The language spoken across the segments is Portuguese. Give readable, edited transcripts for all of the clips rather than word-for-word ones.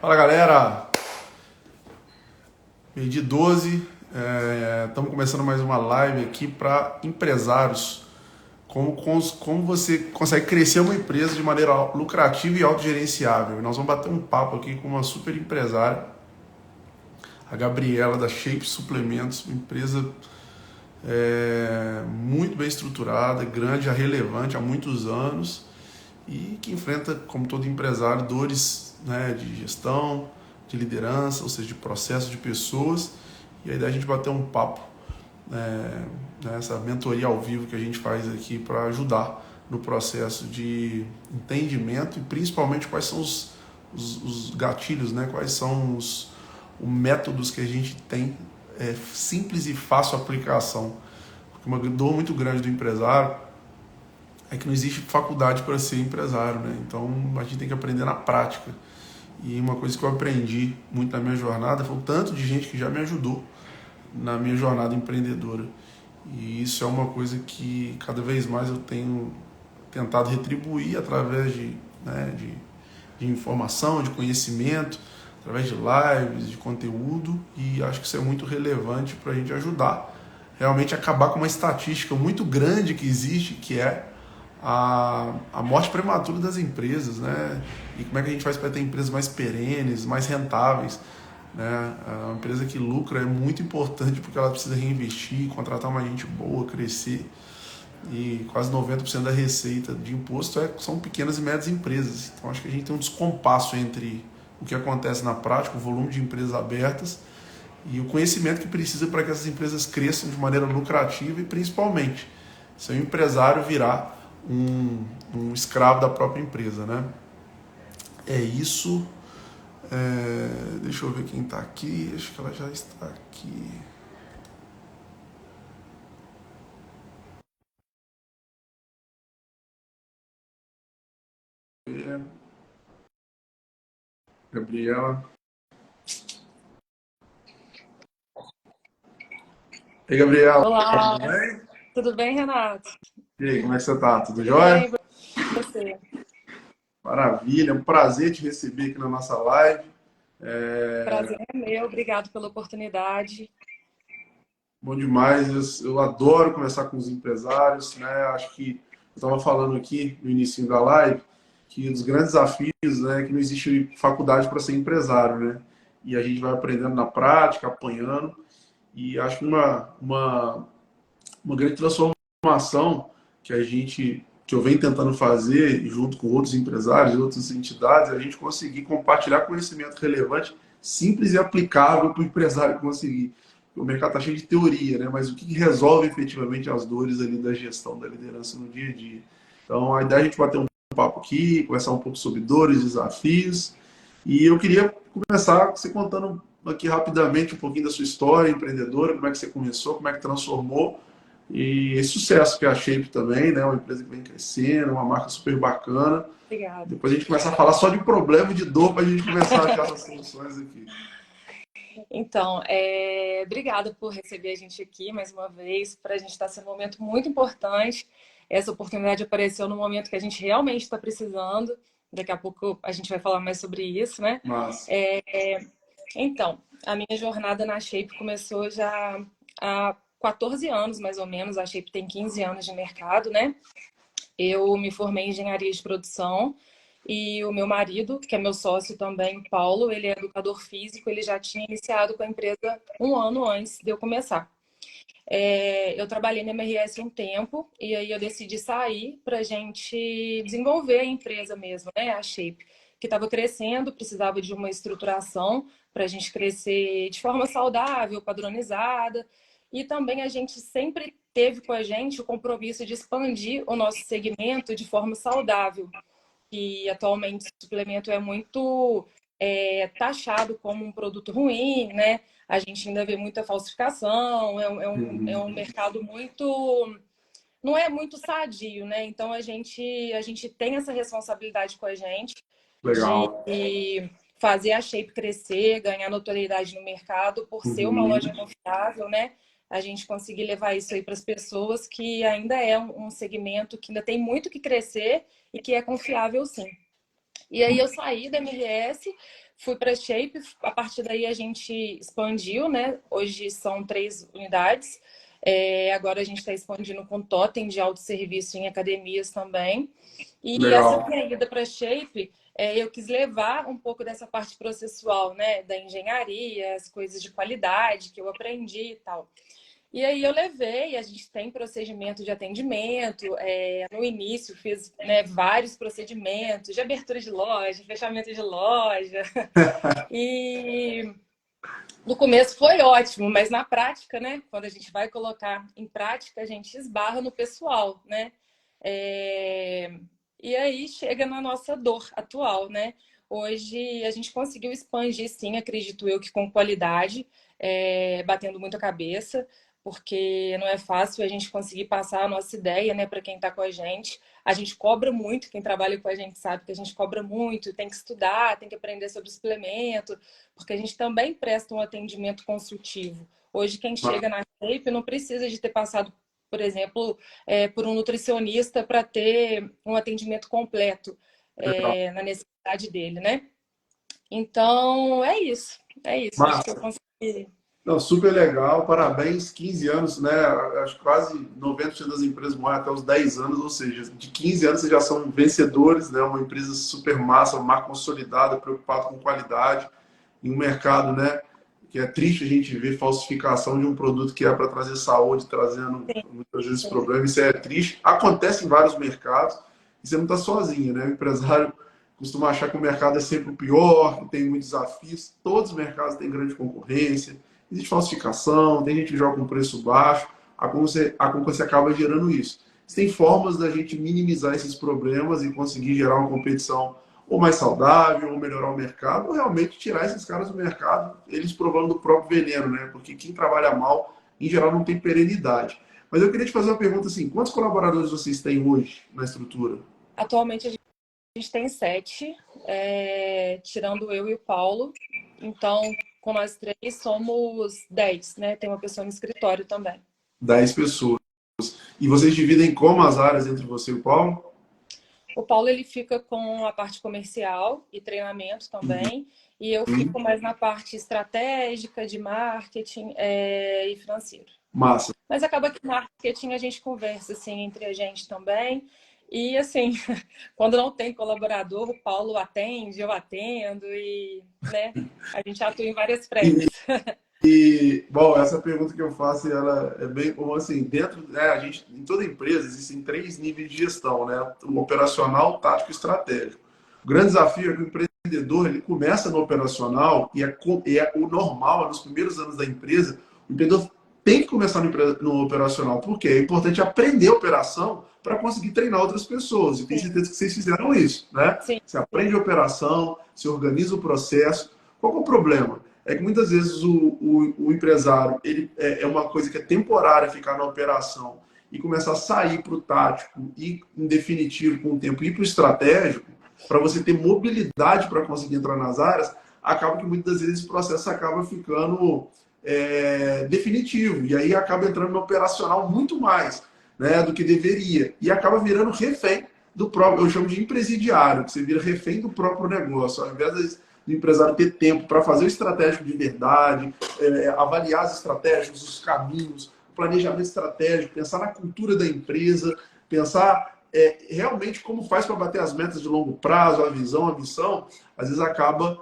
Fala galera, meio-dia 12, estamos começando mais uma live aqui para empresários. Como você consegue crescer uma empresa de maneira lucrativa e autogerenciável. E nós vamos bater um papo aqui com uma super empresária, a Gabriela da Shape Suplementos, uma empresa muito bem estruturada, grande, já relevante há muitos anos e que enfrenta, como todo empresário, dores, né, de gestão, de liderança, ou seja, de processo de pessoas. E a ideia é a gente bater um papo, nessa mentoria ao vivo que a gente faz aqui para ajudar no processo de entendimento e principalmente quais são os gatilhos, né, quais são os métodos que a gente tem, simples e fácil aplicação. Porque uma dor muito grande do empresário é que não existe faculdade para ser empresário, né? Então a gente tem que aprender na prática. E uma coisa que eu aprendi muito na minha jornada foi o tanto de gente que já me ajudou na minha jornada empreendedora. E isso é uma coisa que cada vez mais eu tenho tentado retribuir através de informação, de conhecimento, através de lives, de conteúdo. E acho que isso é muito relevante para a gente ajudar realmente a acabar com uma estatística muito grande que existe, que é a morte prematura das empresas, né? E como é que a gente faz para ter empresas mais perenes, mais rentáveis, né? Uma empresa que lucra é muito importante porque ela precisa reinvestir, contratar uma gente boa, crescer. E quase 90% da receita de imposto são pequenas e médias empresas. Então acho que a gente tem um descompasso entre o que acontece na prática, o volume de empresas abertas e o conhecimento que precisa para que essas empresas cresçam de maneira lucrativa e principalmente se o empresário virar um escravo da própria empresa, né? É isso. Deixa eu ver quem está aqui. Acho que ela já está aqui. Gabriela. Ei, Gabriela, Olá, tudo bem? tudo bem, Renato? E aí, como é que você está? Tudo Tudo jóia? bem, e você? Maravilha, é um prazer te receber aqui na nossa live. Prazer é meu, obrigado pela oportunidade. Bom demais, eu adoro conversar com os empresários, né? Acho que eu estava falando aqui no início da live que os grandes desafios, né, é que não existe faculdade para ser empresário, né? E a gente vai aprendendo na prática, apanhando, e acho que uma grande transformação que eu venho tentando fazer junto com outros empresários e outras entidades, é a gente conseguir compartilhar conhecimento relevante, simples e aplicável para o empresário conseguir. O mercado está cheio de teoria, né? Mas o que resolve efetivamente as dores ali da gestão, da liderança no dia a dia? Então, a ideia é a gente bater um papo aqui, conversar um pouco sobre dores, desafios. E eu queria começar você contando aqui rapidamente um pouquinho da sua história empreendedora, como é que você começou, como é que transformou e esse sucesso que é a Shape também, né? Uma empresa que vem crescendo, uma marca super bacana. Obrigada. Depois a gente começa a falar só de problema e de dor para a gente começar a achar essas soluções aqui. Então, obrigada por receber a gente aqui mais uma vez. Para a gente está sendo um momento muito importante. Essa oportunidade apareceu no momento que a gente realmente está precisando. Daqui a pouco a gente vai falar mais sobre isso, né? Mas, Então, a minha jornada na Shape começou já há 14 anos, mais ou menos. A Shape tem 15 anos de mercado, né? Eu me formei em engenharia de produção e o meu marido, que é meu sócio também, Paulo, ele é educador físico, ele já tinha iniciado com a empresa um ano antes de eu começar. Eu trabalhei na MRS um tempo e aí eu decidi sair para a gente desenvolver a empresa mesmo, né? A Shape, que estava crescendo, precisava de uma estruturação para a gente crescer de forma saudável, padronizada. E também a gente sempre teve com a gente o compromisso de expandir o nosso segmento de forma saudável. E atualmente o suplemento é muito taxado como um produto ruim, né? A gente ainda vê muita falsificação, é um mercado muito. Não é muito sadio, né? Então a gente tem essa responsabilidade com a gente de legal. fazer a Shape crescer, ganhar notoriedade no mercado por ser uma loja Uhum. confiável, né? A gente conseguir levar isso aí para as pessoas, que ainda é um segmento que ainda tem muito que crescer e que é confiável, sim. E aí eu saí da MRS, fui para a Shape, a partir daí a gente expandiu, né? Hoje são 3 unidades. Agora a gente está expandindo com totem de autosserviço em academias também. E essa Legal. minha ida para a Shape, eu quis levar um pouco dessa parte processual, né? Da engenharia, as coisas de qualidade que eu aprendi e tal. E aí eu levei, a gente tem procedimento de atendimento. No início fiz, né, vários procedimentos de abertura de loja, fechamento de loja. E no começo foi ótimo, mas na prática, né, quando a gente vai colocar em prática, a gente esbarra no pessoal, né? E aí chega na nossa dor atual, né? Hoje a gente conseguiu expandir, sim, acredito eu que com qualidade, batendo muito a cabeça, porque não é fácil a gente conseguir passar a nossa ideia, né, para quem está com a gente. A gente cobra muito, quem trabalha com a gente sabe que a gente cobra muito, tem que estudar, tem que aprender sobre suplemento, porque a gente também presta um atendimento consultivo. Hoje, quem chega na Shape não precisa de ter passado, por exemplo, por um nutricionista para ter um atendimento completo na necessidade dele, né? Então, é isso. É isso. Acho que eu Massa. consegui. Não, super legal, parabéns, 15 anos, né? Acho que quase 90% das empresas morrem até os 10 anos, ou seja, de 15 anos vocês já são vencedores, né? Uma empresa super massa, uma marca consolidada, preocupada com qualidade, em um mercado, né? Que é triste a gente ver falsificação de um produto que é para trazer saúde, trazendo Sim, muitas vezes sim. problemas. Isso é triste. Acontece em vários mercados e você não está sozinho, né? O empresário costuma achar que o mercado é sempre o pior, que tem muitos desafios. Todos os mercados têm grande concorrência, existe falsificação, tem gente que joga com preço baixo. A concorrência acaba gerando isso. Tem formas da gente minimizar esses problemas e conseguir gerar uma competição ou mais saudável, ou melhorar o mercado, ou realmente tirar esses caras do mercado, eles provando do próprio veneno, né? Porque quem trabalha mal, em geral, não tem perenidade. Mas eu queria te fazer uma pergunta assim: quantos colaboradores vocês têm hoje na estrutura? Atualmente a gente tem 7, tirando eu e o Paulo. Então, com nós 3, somos 10, né? Tem uma pessoa no escritório também. 10 pessoas. E vocês dividem como as áreas entre você e o Paulo? O Paulo ele fica com a parte comercial e treinamento também, e eu fico mais na parte estratégica, de marketing e financeiro. Massa. Mas acaba que marketing a gente conversa assim entre a gente também. E assim, quando não tem colaborador, o Paulo atende, eu atendo e, né, a gente atua em várias frentes. Bom, essa pergunta que eu faço, ela é bem como assim, dentro, a gente, em toda empresa existem 3 níveis de gestão, né? O operacional, o tático e o estratégico. O grande desafio é que o empreendedor, ele começa no operacional e é o normal, nos primeiros anos da empresa, o empreendedor tem que começar no operacional, porque é importante aprender a operação para conseguir treinar outras pessoas. E tenho Sim, certeza que vocês fizeram isso, né? sim, Você aprende a operação, você organiza o processo. Qual que é o problema? É que muitas vezes o empresário ele é uma coisa que é temporária ficar na operação e começar a sair para o tático e, em definitivo, com o tempo, ir para o estratégico, para você ter mobilidade para conseguir entrar nas áreas, acaba que muitas vezes esse processo acaba ficando definitivo. E aí acaba entrando no operacional muito mais, né, do que deveria. E acaba virando refém do próprio, eu chamo de empresidiário, que você vira refém do próprio negócio. Ao invés do empresário ter tempo para fazer o estratégico de verdade, avaliar as estratégias, os caminhos, planejamento estratégico, pensar na cultura da empresa, pensar realmente como faz para bater as metas de longo prazo, a visão, a missão, às vezes acaba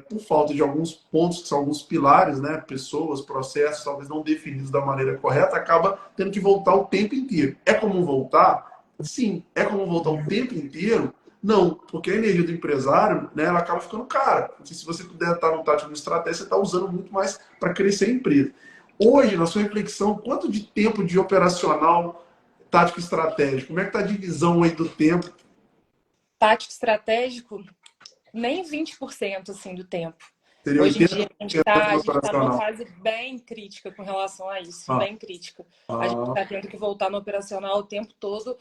por falta de alguns pontos que são alguns pilares, né? Pessoas, processos, talvez não definidos da maneira correta, acaba tendo que voltar o tempo inteiro. É comum voltar? Sim. É comum voltar o tempo inteiro? Não, porque a energia do empresário, né, ela acaba ficando cara. Porque se você puder estar no tático de estratégia, você está usando muito mais para crescer a empresa. Hoje, na sua reflexão, quanto de tempo de operacional tático estratégico? Como é que está a divisão aí do tempo? tático estratégico, nem 20% assim do tempo. Seria Hoje em dia 80% a do gente tá numa operacional. fase bem crítica com relação a isso, Ah, bem crítica. A gente ah, está tendo que voltar no operacional o tempo todo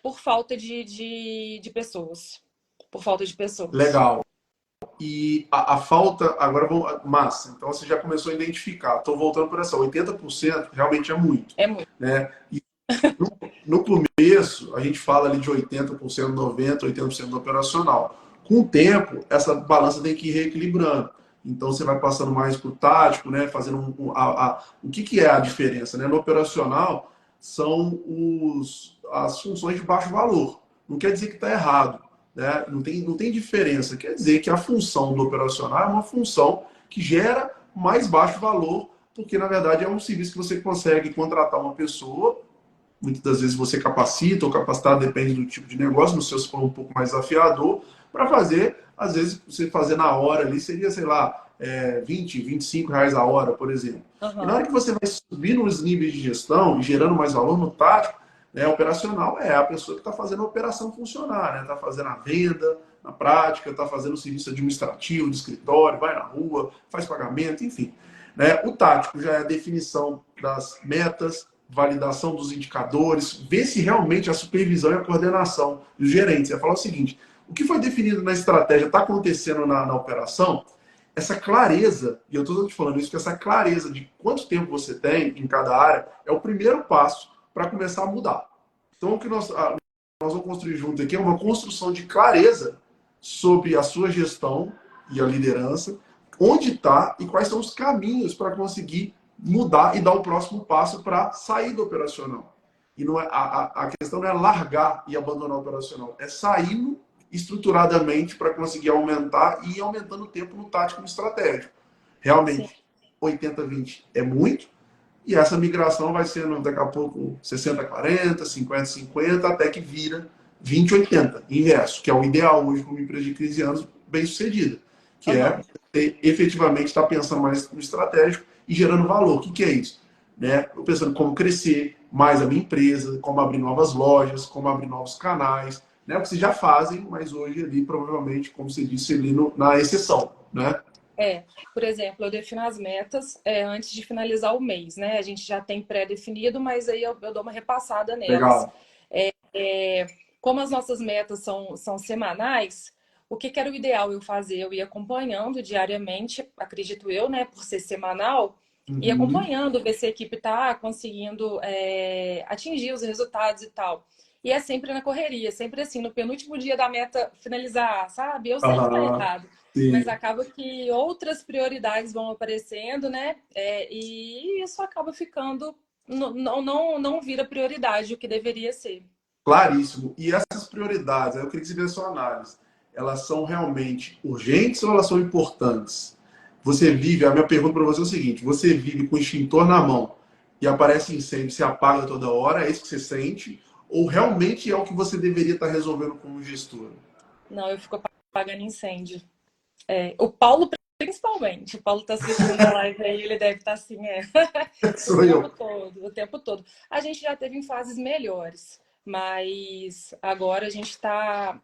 por falta de pessoas. Por falta de pessoas. legal. E a falta, agora vamos, massa. Então você já começou a identificar. Estou voltando para essa. 80% realmente é muito, É muito. né? no começo, a gente fala ali de 80%, 90%, 80% do operacional. Com o tempo, essa balança tem que ir reequilibrando. Então, você vai passando mais para o tático, né? Fazendo o que é a diferença, né? No operacional, são as funções de baixo valor. Não quer dizer que está errado, né? Não tem diferença. Quer dizer que a função do operacional é uma função que gera mais baixo valor, porque, na verdade, é um serviço que você consegue contratar uma pessoa. Muitas das vezes você capacita ou capacitar, depende do tipo de negócio, no seu se for um pouco mais desafiador, para fazer, às vezes, você fazer na hora ali, seria, sei lá, 20, R$ 25 a hora, por exemplo. E na hora que você vai subindo os níveis de gestão e gerando mais valor no tático, né, operacional é a pessoa que está fazendo a operação funcionar, né? Está fazendo a venda na prática, está fazendo o serviço administrativo de escritório, vai na rua, faz pagamento, enfim. Né? O tático já é a definição das metas, validação dos indicadores, ver se realmente a supervisão e a coordenação dos gerentes. Vai falar o seguinte, o que foi definido na estratégia está acontecendo na operação? Essa clareza, e eu estou te falando isso, que essa clareza de quanto tempo você tem em cada área é o primeiro passo para começar a mudar. Então, o que nós vamos construir junto aqui é uma construção de clareza sobre a sua gestão e a liderança, onde está e quais são os caminhos para conseguir mudar e dar o próximo passo para sair do operacional. E não é, a questão não é largar e abandonar o operacional, é sair estruturadamente para conseguir aumentar e ir aumentando o tempo no tático e no estratégico. Realmente, 80-20 é muito, e essa migração vai sendo daqui a pouco 60-40, 50-50, até que vira 20-80, inverso, que é o ideal hoje para uma empresa de 15 anos bem sucedida, que é efetivamente estar pensando mais no estratégico e gerando valor. O que é isso? Né? Eu pensando como crescer mais a minha empresa, como abrir novas lojas, como abrir novos canais, né? O que vocês já fazem, mas hoje ali, provavelmente, como você disse, ali na exceção, né? Por exemplo, eu defino as metas antes de finalizar o mês, né? A gente já tem pré-definido, mas aí eu dou uma repassada nelas. Legal. Como as nossas metas são semanais, o que era o ideal eu fazer? Eu ia acompanhando diariamente, acredito eu, né? Por ser semanal, e acompanhando, ver se a equipe está conseguindo atingir os resultados e tal. E é sempre na correria, sempre assim, no penúltimo dia da meta finalizar, sabe? Eu sei que tá errado, mas Sim. acaba que outras prioridades vão aparecendo, né? E isso acaba ficando, não vira prioridade o que deveria ser. Claríssimo. E essas prioridades, eu queria que você fizesse sua análise. Elas são realmente urgentes ou elas são importantes? Você vive, a minha pergunta para você é o seguinte: você vive com o extintor na mão e aparece incêndio, você apaga toda hora, é isso que você sente? Ou realmente é o que você deveria estar resolvendo como gestor? Não, eu fico apagando incêndio. O Paulo, principalmente, o Paulo tá assistindo a live aí, ele deve estar assim, o Sou tempo eu. todo, o tempo todo. A gente já teve em fases melhores, mas agora a gente tá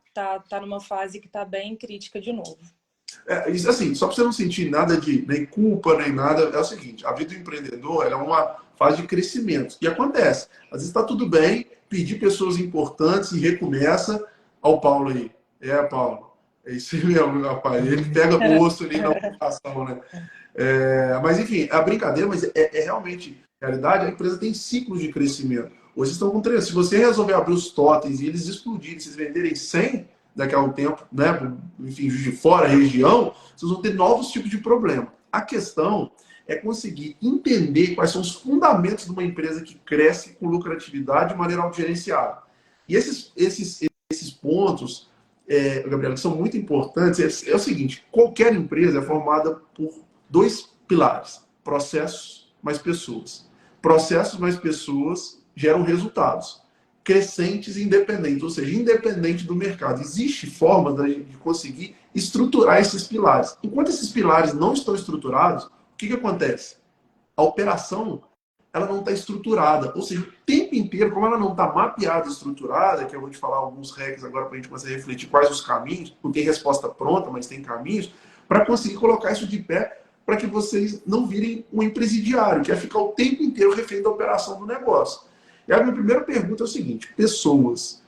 numa fase que tá bem crítica de novo. Isso, assim, só para você não sentir nada de nem culpa, nem nada, é o seguinte: a vida do empreendedor ela é uma fase de crescimento. E acontece. Às vezes está tudo bem, pedir pessoas importantes e recomeça. Ao Paulo aí. Paulo. É isso aí mesmo, rapaz. Ele pega gosto ali na ocupação, né? Mas, enfim, é a brincadeira, mas é realmente realidade. A empresa tem ciclos de crescimento. Hoje vocês estão com 3. Se você resolver abrir os totens e eles explodirem, vocês venderem 100 daqui a um tempo, né? Enfim, Juiz de Fora, região, vocês vão ter novos tipos de problema. A questão é conseguir entender quais são os fundamentos de uma empresa que cresce com lucratividade de maneira autogerenciada. E esses pontos, Gabriel, que são muito importantes, é o seguinte: qualquer empresa é formada por dois pilares: processos mais pessoas. Processos mais pessoas geram resultados crescentes e independentes, ou seja, independente do mercado. Existe forma de conseguir estruturar esses pilares. Enquanto esses pilares não estão estruturados, o que acontece? A operação ela não está estruturada, ou seja, o tempo inteiro, como ela não está mapeada e estruturada, que eu vou te falar alguns hacks agora para a gente começar a refletir quais os caminhos, não tem resposta pronta, mas tem caminhos, para conseguir colocar isso de pé para que vocês não virem um empresidiário, que é ficar o tempo inteiro refém da operação do negócio. E a minha primeira pergunta é o seguinte: pessoas,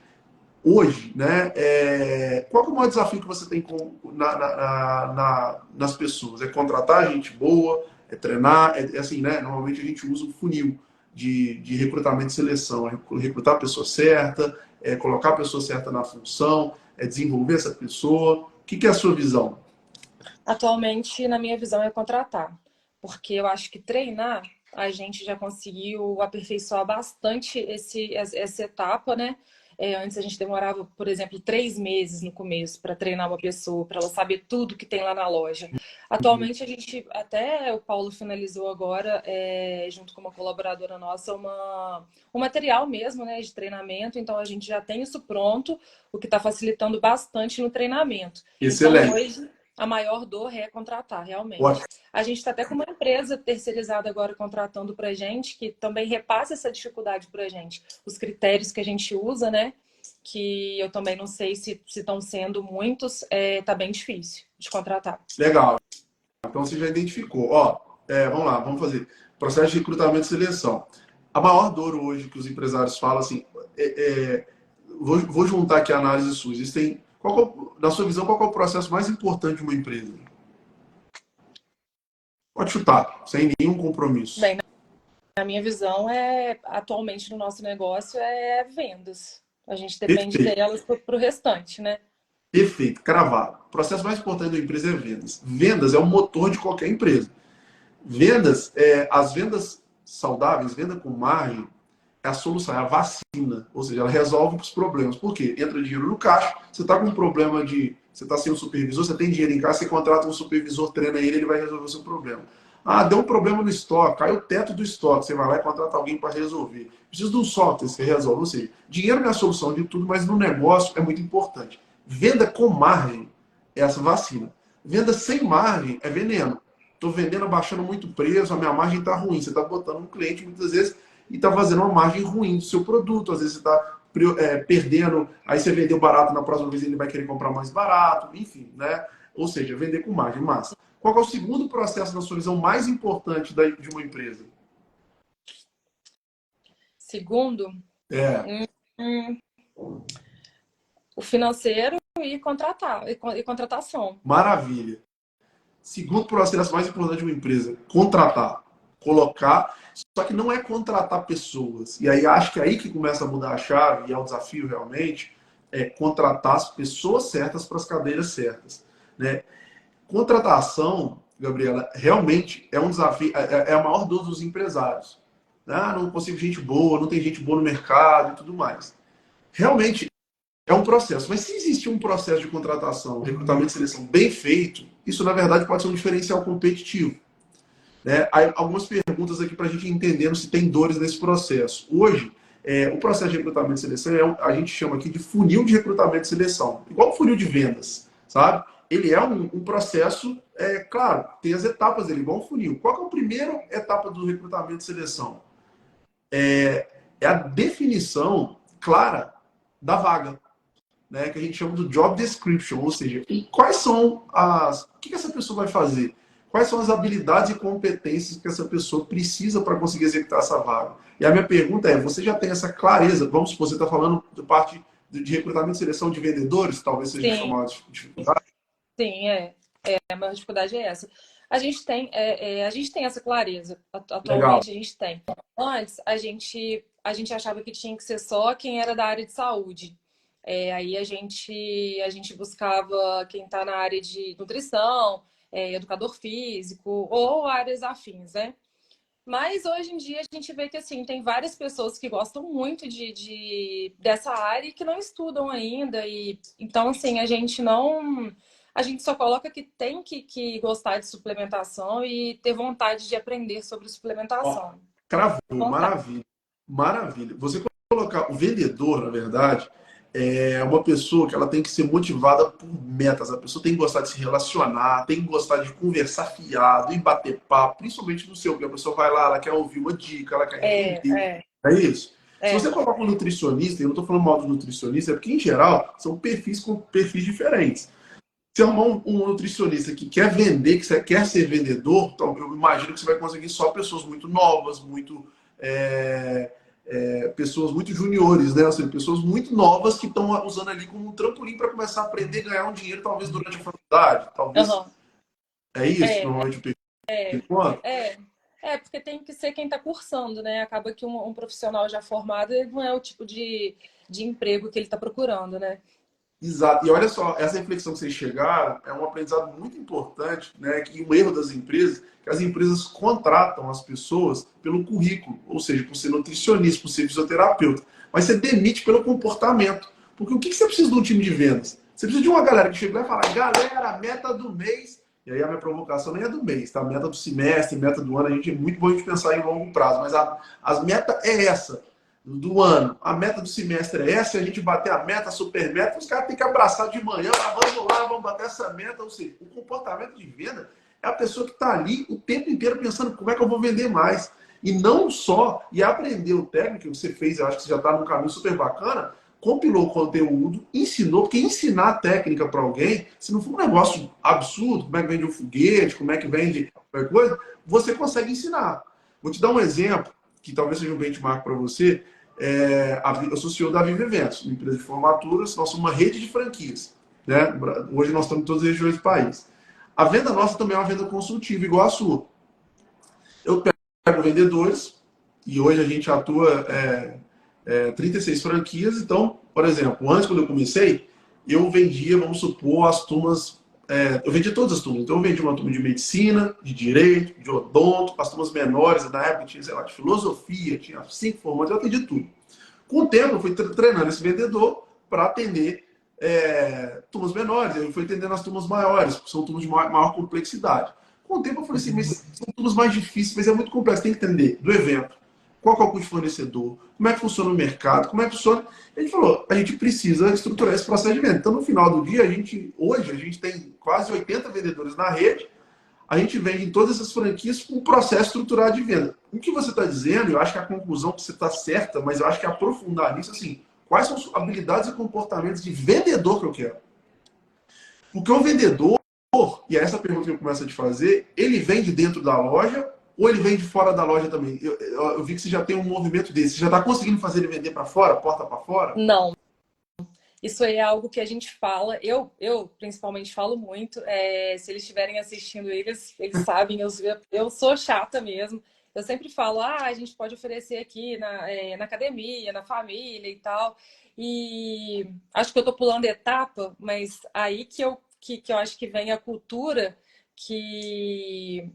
hoje, né, qual é o maior desafio que você tem nas pessoas? É contratar gente boa, é treinar, assim, né? Normalmente a gente usa o funil de recrutamento e seleção? É recrutar a pessoa certa, é colocar a pessoa certa na função, é desenvolver essa pessoa? O que é a sua visão? Atualmente, na minha visão, é contratar, porque eu acho que treinar a gente já conseguiu aperfeiçoar bastante essa etapa, né? Antes a gente demorava, por exemplo, 3 meses no começo para treinar uma pessoa, para ela saber tudo que tem lá na loja. Atualmente a gente, até o Paulo finalizou agora, junto com uma colaboradora nossa, um material mesmo, né, de treinamento. Então a gente já tem isso pronto, o que está facilitando bastante no treinamento. Então Excelente. hoje a maior dor é contratar, realmente. Ótimo. A gente está até com uma empresa terceirizada agora contratando para a gente, que também repassa essa dificuldade para a gente. Os critérios que a gente usa, né? Que eu também não sei se estão sendo muitos, tá bem difícil de contratar. Legal. Então você já identificou. Ó, vamos lá, vamos fazer. Processo de recrutamento e seleção. A maior dor hoje que os empresários falam assim, vou juntar aqui a análise sua. Existem, na sua visão, qual é o processo mais importante de uma empresa? Pode chutar, sem nenhum compromisso. Bem, na minha visão, atualmente no nosso negócio é vendas. A gente depende Perfeito, delas para o restante, né? perfeito, cravado. O processo mais importante da empresa é vendas. Vendas é o motor de qualquer empresa. Vendas, as vendas saudáveis, venda com margem, é a solução, é a vacina. Ou seja, ela resolve os problemas. Por quê? Entra dinheiro no caixa, você está com um problema de. Você está sem um supervisor, você tem dinheiro em casa, você contrata um supervisor, treina ele vai resolver o seu problema. Ah, deu um problema no estoque, caiu o teto do estoque, você vai lá e contrata alguém para resolver. Precisa de um software, você resolve. Ou seja, dinheiro não é a solução de tudo, mas no negócio é muito importante. Venda com margem é essa vacina. Venda sem margem é veneno. Estou vendendo, abaixando muito preço, a minha margem está ruim. Você está botando um cliente muitas vezes e está fazendo uma margem ruim do seu produto. Às vezes você está perdendo, aí você vendeu barato, na próxima vez ele vai querer comprar mais barato, enfim, né? Ou seja, vender com margem, massa. Qual é o segundo processo, na sua visão, mais importante de uma empresa? Segundo, É, hum, o financeiro e contratação. maravilha. Segundo processo mais importante de uma empresa, contratar. Colocar. Só que não é contratar pessoas. E aí acho que é aí que começa a mudar a chave, e é o desafio realmente, é contratar as pessoas certas para as cadeiras certas. Né? Contratação, Gabriela, realmente é um desafio, é a maior dor dos empresários. Ah, não consigo gente boa, não tem gente boa no mercado e tudo mais. Realmente é um processo. Mas se existe um processo de contratação, recrutamento e seleção bem feito, isso na verdade pode ser um diferencial competitivo. Né? Há algumas perguntas aqui para a gente entendendo se tem dores nesse processo. Hoje, o processo de recrutamento e seleção a gente chama aqui de funil de recrutamento e seleção. Igual o funil de vendas, sabe? Ele é um processo, claro, tem as etapas dele, igual um funil. Qual que é a primeira etapa do recrutamento e seleção? É a definição clara da vaga, né, que a gente chama do job description, ou seja, quais são o que essa pessoa vai fazer, quais são as habilidades e competências que essa pessoa precisa para conseguir executar essa vaga. E a minha pergunta é, você já tem essa clareza? Vamos supor, você está falando de parte de recrutamento e seleção de vendedores, talvez seja Sim, chamado de dificuldade? sim, a maior dificuldade é essa. A gente tem essa clareza. Legal. Atualmente a gente tem. Antes a gente achava que tinha que ser só quem era da área de saúde. Aí a gente buscava quem está na área de nutrição, educador físico ou áreas afins, né? Mas hoje em dia a gente vê que assim, tem várias pessoas que gostam muito dessa área e que não estudam ainda. E então, assim, a gente só coloca que tem que gostar de suplementação e ter vontade de aprender sobre Ó, suplementação. cravou, Vontade. maravilha. Maravilha. Você colocar o vendedor, na verdade, é uma pessoa que ela tem que ser motivada por metas. A pessoa tem que gostar de se relacionar, tem que gostar de conversar fiado e bater papo, principalmente no seu, porque a pessoa vai lá, ela quer ouvir uma dica, ela quer É, revender. é, É isso? Se é. você coloca um nutricionista, e eu não estou falando mal do nutricionista, é porque, em geral, são perfis com perfis diferentes. Se arrumar um nutricionista que quer vender, que quer ser vendedor, então eu imagino que você vai conseguir só pessoas muito novas, é, pessoas muito juniores, né? Ou seja, pessoas muito novas que estão usando ali como um trampolim para começar a aprender a ganhar um dinheiro, talvez durante a faculdade. Talvez Aham. é isso, É, normalmente o perfil é, enquanto. é. porque tem que ser quem está cursando, né? Acaba que um profissional já formado ele não é o tipo de emprego que ele está procurando, né? Exato. E olha só, essa reflexão que vocês chegaram é um aprendizado muito importante, né? Que um erro das empresas, que as empresas contratam as pessoas pelo currículo, ou seja, por ser nutricionista, por ser fisioterapeuta, mas você demite pelo comportamento. Porque o que você precisa de um time de vendas? Você precisa de uma galera que chega lá e fala, galera, meta do mês. E aí a minha provocação nem é do mês, tá? Meta do semestre, meta do ano, a gente é muito bom a gente pensar em longo prazo, mas a meta é essa do ano. A meta do semestre é essa, se a gente bater a meta, a super meta, os caras têm que abraçar de manhã, vamos lá, vamos bater essa meta. Ou seja, o comportamento de venda é a pessoa que está ali o tempo inteiro pensando como é que eu vou vender mais. E não só, e aprender o técnico que você fez, eu acho que você já está num caminho super bacana, compilou o conteúdo, ensinou, porque ensinar a técnica para alguém, se não for um negócio absurdo, como é que vende um foguete, como é que vende qualquer coisa, você consegue ensinar. Vou te dar um exemplo, que talvez seja um benchmark para você. Eu sou CEO da Vive Eventos, uma empresa de formaturas, nós somos uma rede de franquias. Né? Hoje nós estamos em todas as regiões do país. A venda nossa também é uma venda consultiva, igual a sua. Eu pego vendedores, e hoje a gente atua 36 franquias. Então, por exemplo, antes, quando eu comecei, eu vendia, vamos supor, as turmas. Eu vendia todas as turmas. Então, eu vendia uma turma de medicina, de direito, de odonto, as turmas menores. Na época tinha, sei lá, de filosofia, tinha 5 formantes, eu atendi tudo. Com o tempo, eu fui treinando esse vendedor para atender turmas menores. Eu fui atendendo as turmas maiores, que são turmas de maior complexidade. Com o tempo, eu falei assim, mas são turmas mais difíceis, mas é muito complexo. Tem que entender do evento. Qual que é o custo fornecedor? Como é que funciona o mercado? Como é que funciona? A gente falou, a gente precisa estruturar esse processo de venda. Então, no final do dia, hoje, a gente tem quase 80 vendedores na rede. A gente vende em todas essas franquias com um processo estruturado de venda. O que você está dizendo, eu acho que a conclusão que você está certa, mas eu acho que aprofundar nisso, assim, quais são as habilidades e comportamentos de vendedor que eu quero? Porque o vendedor, e é essa pergunta que eu começo a te fazer, ele vende dentro da loja ou ele vende fora da loja também? Eu vi que você já tem um movimento desse. Você já está conseguindo fazer ele vender para fora, porta para fora? Não. Isso aí é algo que a gente fala, eu principalmente falo muito. Se eles estiverem assistindo, eles sabem, eu sou chata mesmo. Eu sempre falo, a gente pode oferecer aqui na academia, na família e tal. E acho que eu tô pulando etapa, mas aí que eu acho que vem a cultura que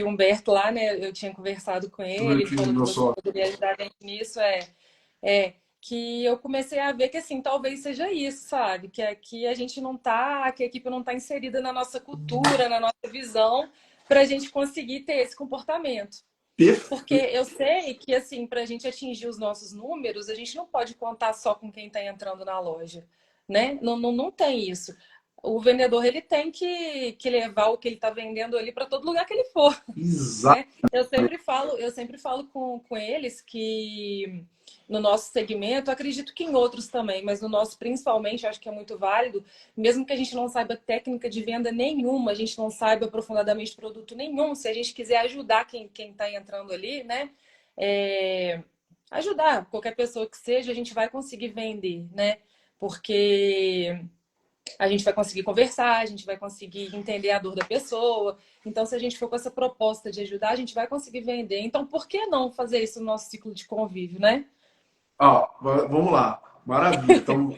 o Humberto lá, né, eu tinha conversado com ele, ele falou que Meu você sócio. poderia ajudar a gente nisso, é que eu comecei a ver que, assim, talvez seja isso, sabe? Que aqui a gente não tá, que a equipe não tá inserida na nossa cultura, na nossa visão, para a gente conseguir ter esse comportamento. Porque Perfeito. eu sei que, assim, para a gente atingir os nossos números, a gente não pode contar só com quem está entrando na loja, né? Não tem isso. O vendedor, ele tem que levar o que ele está vendendo ali para todo lugar que ele for, Exato. né? Eu sempre falo com eles que no nosso segmento, acredito que em outros também, mas no nosso principalmente, acho que é muito válido, mesmo que a gente não saiba técnica de venda nenhuma, a gente não saiba aprofundadamente produto nenhum, se a gente quiser ajudar quem está entrando ali, né? Ajudar qualquer pessoa que seja, a gente vai conseguir vender, né? Porque a gente vai conseguir conversar, a gente vai conseguir entender a dor da pessoa. Então, se a gente for com essa proposta de ajudar, a gente vai conseguir vender. Então, por que não fazer isso no nosso ciclo de convívio, né? Vamos lá. Maravilha. Então,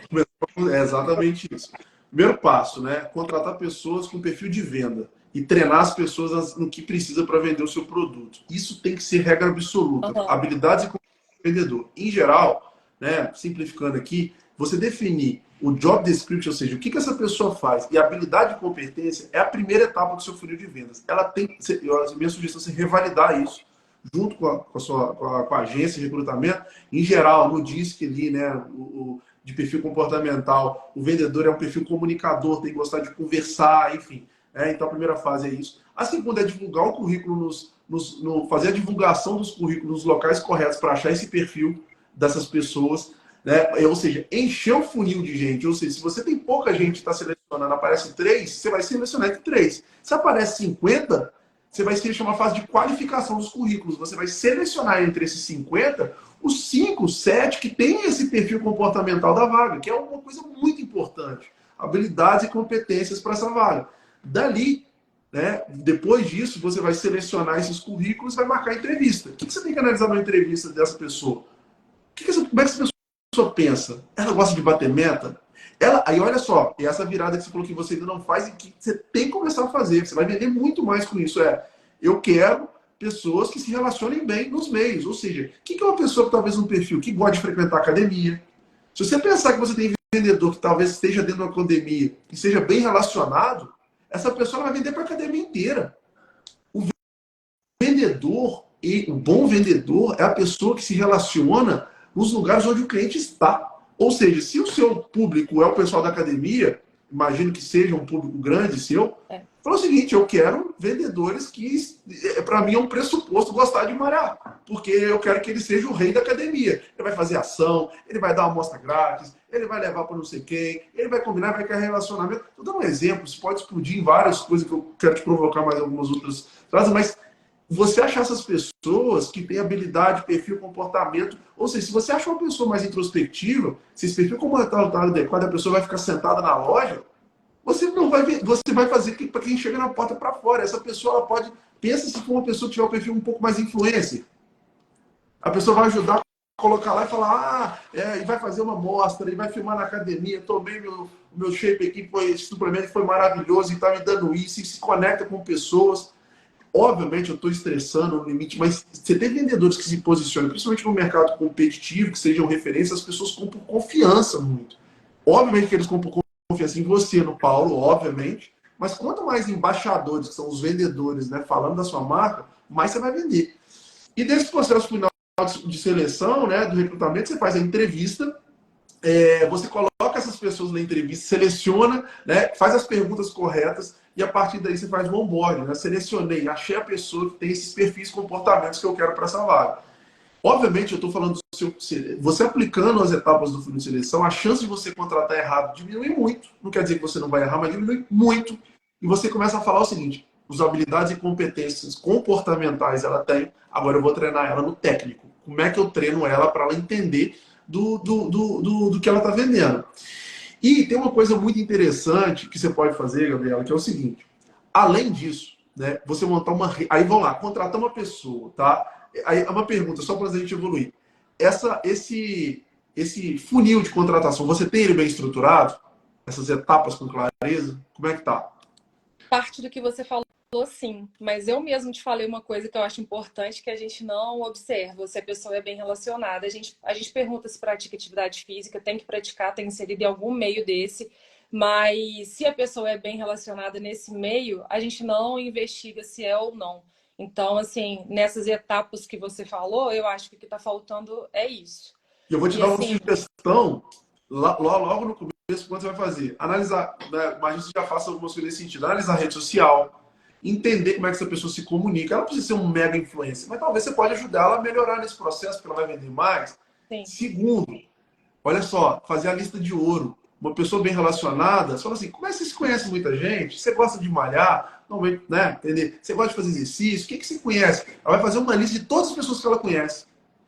é exatamente isso. Primeiro passo, né? Contratar pessoas com perfil de venda e treinar as pessoas no que precisa para vender o seu produto. Isso tem que ser regra absoluta. Uhum. Habilidades e competências do vendedor. Em geral, né, simplificando aqui, você definir o job description, ou seja, o que essa pessoa faz, e a habilidade e competência é a primeira etapa do seu funil de vendas. Ela tem, a minha sugestão é você revalidar isso junto com a agência de recrutamento. Em geral, no DISC ali, né, de perfil comportamental, o vendedor é um perfil comunicador, tem que gostar de conversar, enfim. Então, a primeira fase é isso. A segunda é divulgar o currículo, fazer a divulgação dos currículos nos locais corretos para achar esse perfil dessas pessoas. Né? Ou seja, encher o funil de gente. Ou seja, se você tem pouca gente que está selecionando, aparece 3, você vai selecionar entre 3. Se aparece 50, você vai chamar a fase de qualificação dos currículos. Você vai selecionar entre esses 50 os 5, 7 que têm esse perfil comportamental da vaga, que é uma coisa muito importante. Habilidades e competências para essa vaga. Dali, né? Depois disso, você vai selecionar esses currículos e vai marcar a entrevista. O que você tem que analisar na entrevista dessa pessoa? Como é que essa pessoa pensa? Ela gosta de bater meta? Aí olha só, e essa virada que você falou que você ainda não faz e que você tem que começar a fazer. Você vai vender muito mais com isso. Eu quero pessoas que se relacionem bem nos meios. Ou seja, o que é uma pessoa que talvez um perfil que gosta de frequentar academia? Se você pensar que você tem vendedor que talvez esteja dentro da academia e seja bem relacionado, essa pessoa vai vender para a academia inteira. O vendedor, e o bom vendedor é a pessoa que se relaciona nos lugares onde o cliente está. Ou seja, se o seu público é o pessoal da academia, imagino que seja um público grande seu, fala o seguinte, eu quero vendedores que, para mim, é um pressuposto gostar de malhar. Porque eu quero que ele seja o rei da academia. Ele vai fazer ação, ele vai dar uma amostra grátis, ele vai levar para não sei quem, ele vai combinar, vai criar relacionamento. Estou dando um exemplo, isso pode explodir em várias coisas que eu quero te provocar mais algumas outras frases, mas você achar essas pessoas que têm habilidade, perfil, comportamento, ou seja, se você acha uma pessoa mais introspectiva, se esse perfil comportamental está adequado, a pessoa vai ficar sentada na loja, você não vai ver, você vai fazer para quem chega na porta para fora. Essa pessoa ela pode, pensa se for uma pessoa que tiver um perfil um pouco mais influencer. A pessoa vai ajudar a colocar lá e falar, e vai fazer uma amostra, e vai filmar na academia, tomei meu shape aqui, esse suplemento foi maravilhoso e está me dando isso, e se conecta com pessoas. Obviamente eu estou estressando no limite, mas você tem vendedores que se posicionam, principalmente no mercado competitivo, que sejam referências, as pessoas compram confiança muito. Obviamente que eles compram confiança em você, no Paulo, obviamente, mas quanto mais embaixadores, que são os vendedores, né, falando da sua marca, mais você vai vender. E desse processo final de seleção, né, do recrutamento, você faz a entrevista, você coloca essas pessoas na entrevista, seleciona, né, faz as perguntas corretas e a partir daí você faz o onboarding. Né? Selecionei, achei a pessoa que tem esses perfis, comportamentos que eu quero para essa vaga. Obviamente, eu estou falando do seu, você aplicando as etapas do funil de seleção, a chance de você contratar errado diminui muito. Não quer dizer que você não vai errar, mas diminui muito. E você começa a falar o seguinte: as habilidades e competências comportamentais ela tem, agora eu vou treinar ela no técnico. Como é que eu treino ela para ela entender do que ela está vendendo? E tem uma coisa muito interessante que você pode fazer, Gabriela, que é o seguinte: além disso, né, você montar uma. Aí vamos lá, contratar uma pessoa, tá? Aí é uma pergunta, só para a gente evoluir. Esse funil de contratação, você tem ele bem estruturado? Essas etapas com clareza? Como é que tá? Parte do que você falou, sim, mas eu mesmo te falei uma coisa que eu acho importante que a gente não observa se a pessoa é bem relacionada. A gente pergunta se pratica atividade física, tem que praticar, tem inserido em algum meio desse, mas se a pessoa é bem relacionada nesse meio, a gente não investiga se é ou não. Então, assim, nessas etapas que você falou, eu acho que o que está faltando é isso. E eu vou te E dar uma assim, sugestão logo no começo, quando você vai fazer. Analisar, né, imagina que você já faça algumas coisas nesse sentido. Analisar a rede social, entender como é que essa pessoa se comunica. Ela não precisa ser um mega influencer, mas talvez você pode ajudar ela a melhorar nesse processo, porque ela vai vender mais. sim, Segundo, olha só, fazer a lista de ouro. Uma pessoa bem relacionada, você fala assim, como é que você conhece muita gente? Você gosta de malhar? Não, né? Entender? Você gosta de fazer exercício? O que você conhece? Ela vai fazer uma lista de todas as pessoas que ela conhece.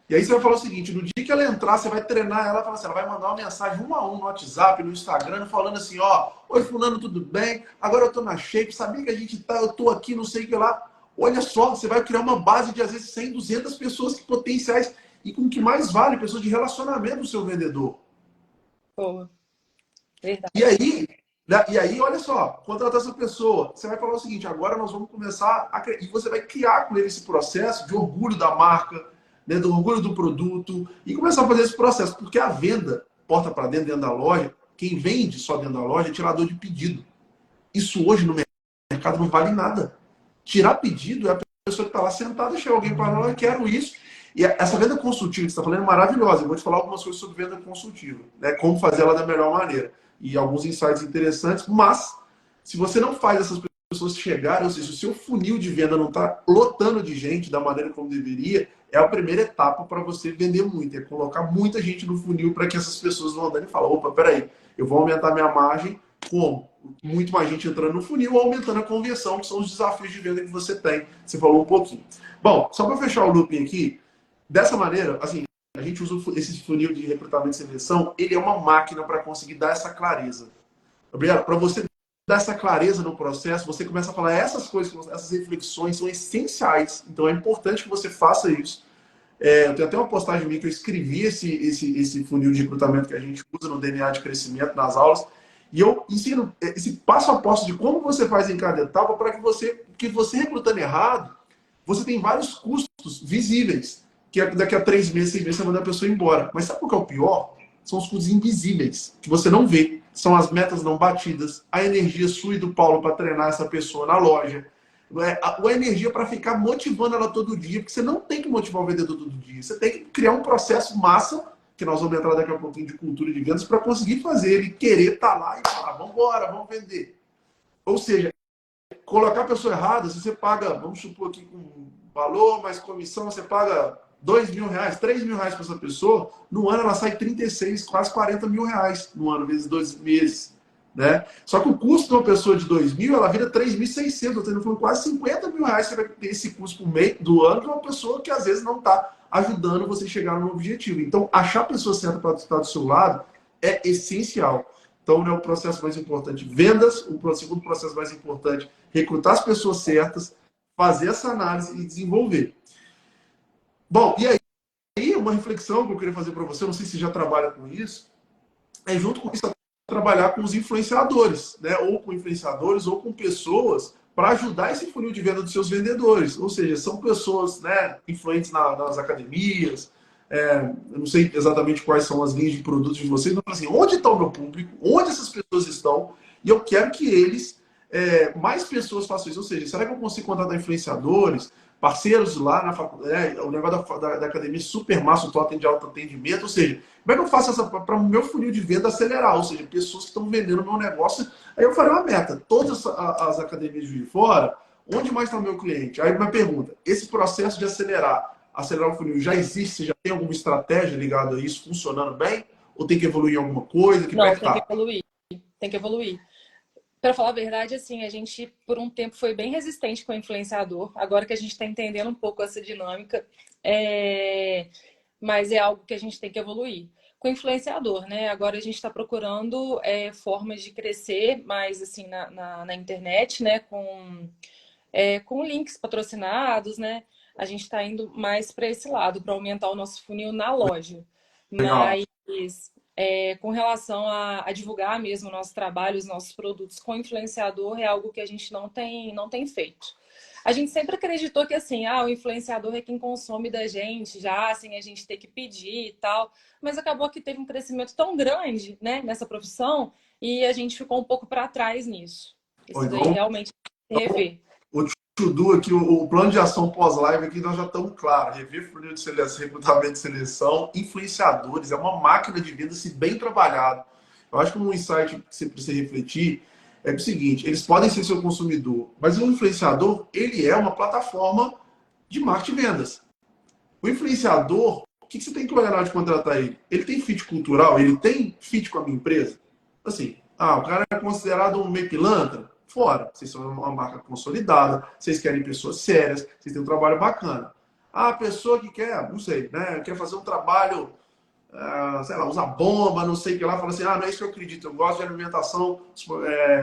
E aí você vai falar o seguinte, no dia que ela entrar, você vai treinar ela, assim, ela vai mandar uma mensagem 1 a 1 no WhatsApp, no Instagram, falando assim, ó, oi fulano, tudo bem? Agora eu tô na shape, sabia que a gente tá, eu tô aqui, não sei o que lá. Olha só, você vai criar uma base de às vezes 100, 200 pessoas que potenciais e com o que mais vale, pessoas de relacionamento do seu vendedor. boa, E verdade. aí, né, olha só, contratar essa pessoa, você vai falar o seguinte, agora nós vamos começar e você vai criar com ele esse processo de orgulho da marca, né, do orgulho do produto, e começar a fazer esse processo, porque a venda, porta para dentro, dentro da loja, quem vende só dentro da loja é tirador de pedido. Isso hoje no mercado não vale nada. Tirar pedido é a pessoa que está lá sentada, chega alguém para ela, eu quero isso. E essa venda consultiva que você está falando é maravilhosa. Eu vou te falar algumas coisas sobre venda consultiva, né? Como fazer ela da melhor maneira. E alguns insights interessantes, mas se você não faz essas pessoas chegarem, ou seja, o seu funil de venda não está lotando de gente da maneira como deveria, é a primeira etapa para você vender muito. É colocar muita gente no funil para que essas pessoas vão andando e falem, opa, peraí, eu vou aumentar minha margem como? Muito mais gente entrando no funil, aumentando a conversão, que são os desafios de venda que você tem. Você falou um pouquinho. Bom, só para fechar o looping aqui, dessa maneira, assim, a gente usa esse funil de recrutamento e seleção, ele é uma máquina para conseguir dar essa clareza. Gabriela, para você dá essa clareza no processo, você começa a falar essas coisas, essas reflexões são essenciais. Então é importante que você faça isso. Eu tenho até uma postagem minha que eu escrevi esse funil de recrutamento que a gente usa no DNA de crescimento nas aulas. E eu ensino esse passo a passo de como você faz em cada etapa para que você recrutando errado, você tem vários custos visíveis. Que daqui a 3 meses, 6 meses, você manda a pessoa embora. Mas sabe qual que é o pior? São os custos invisíveis, que você não vê. São as metas não batidas, a energia sua e do Paulo para treinar essa pessoa na loja, a energia para ficar motivando ela todo dia, porque você não tem que motivar o vendedor todo dia. Você tem que criar um processo massa, que nós vamos entrar daqui a pouquinho de cultura de vendas, para conseguir fazer ele querer estar lá e falar, vamos embora, vamos vender. Ou seja, colocar a pessoa errada, se você paga, vamos supor aqui com valor, mais comissão, você paga R$2.000, R$3.000 para essa pessoa, no ano ela sai 36, quase R$40.000 no ano, vezes 2 meses. Né? Só que o custo de uma pessoa de 2.000, ela vira 3.600, eu estou falando quase R$50.000 você vai ter esse custo por mês do ano de uma pessoa que às vezes não está ajudando você a chegar no objetivo. Então, achar a pessoa certa para estar do seu lado é essencial. Então, né, o processo mais importante, vendas, o segundo processo mais importante, recrutar as pessoas certas, fazer essa análise e desenvolver. Bom, e aí uma reflexão que eu queria fazer para você, não sei se você já trabalha com isso, é junto com isso trabalhar com os influenciadores, né? Ou com influenciadores ou com pessoas para ajudar esse funil de venda dos seus vendedores. Ou seja, são pessoas, né, influentes nas academias, eu não sei exatamente quais são as linhas de produtos de vocês, mas assim, onde está o meu público, onde essas pessoas estão, e eu quero que eles, mais pessoas façam isso. Ou seja, será que eu consigo contratar influenciadores, parceiros lá na faculdade, o negócio da academia super massa, o totem de autoatendimento, ou seja, como é que eu faço para o meu funil de venda acelerar? Ou seja, pessoas que estão vendendo o meu negócio. Aí eu falei uma meta, todas as academias de fora, onde mais está o meu cliente? Aí uma pergunta, esse processo de acelerar o funil já existe? Você já tem alguma estratégia ligada a isso funcionando bem? Ou tem que evoluir em alguma coisa? Não, tem que evoluir. Tem que evoluir. Para falar a verdade, assim, a gente por um tempo foi bem resistente com o influenciador. Agora que a gente está entendendo um pouco essa dinâmica, mas é algo que a gente tem que evoluir. Com o influenciador, né? Agora a gente está procurando formas de crescer mais assim na internet, né? Com links patrocinados, né? A gente está indo mais para esse lado, para aumentar o nosso funil na loja. Legal. Mas com relação a divulgar mesmo o nosso trabalho, os nossos produtos com influenciador, é algo que a gente não tem feito. A gente sempre acreditou que assim, o influenciador é quem consome da gente, já sem a gente ter que pedir e tal. Mas acabou que teve um crescimento tão grande, né, nessa profissão e a gente ficou um pouco para trás nisso. Isso daí realmente tem que rever. O to-do aqui, o plano de ação pós-live aqui, nós já estamos claros. Rever funil de seleção, recrutamento de seleção, influenciadores, é uma máquina de venda se bem trabalhado. Eu acho que um insight que você precisa refletir é o seguinte, eles podem ser seu consumidor, mas o influenciador, ele é uma plataforma de marketing e vendas. O influenciador, o que você tem que olhar na hora de contratar ele? Ele tem fit cultural? Ele tem fit com a minha empresa? Assim, o cara é considerado um meio pilantra? Fora. Vocês são uma marca consolidada, vocês querem pessoas sérias, vocês têm um trabalho bacana. A pessoa que quer, não sei, né, quer fazer um trabalho, sei lá, usar bomba, não sei o que lá, fala assim, não é isso que eu acredito, eu gosto de alimentação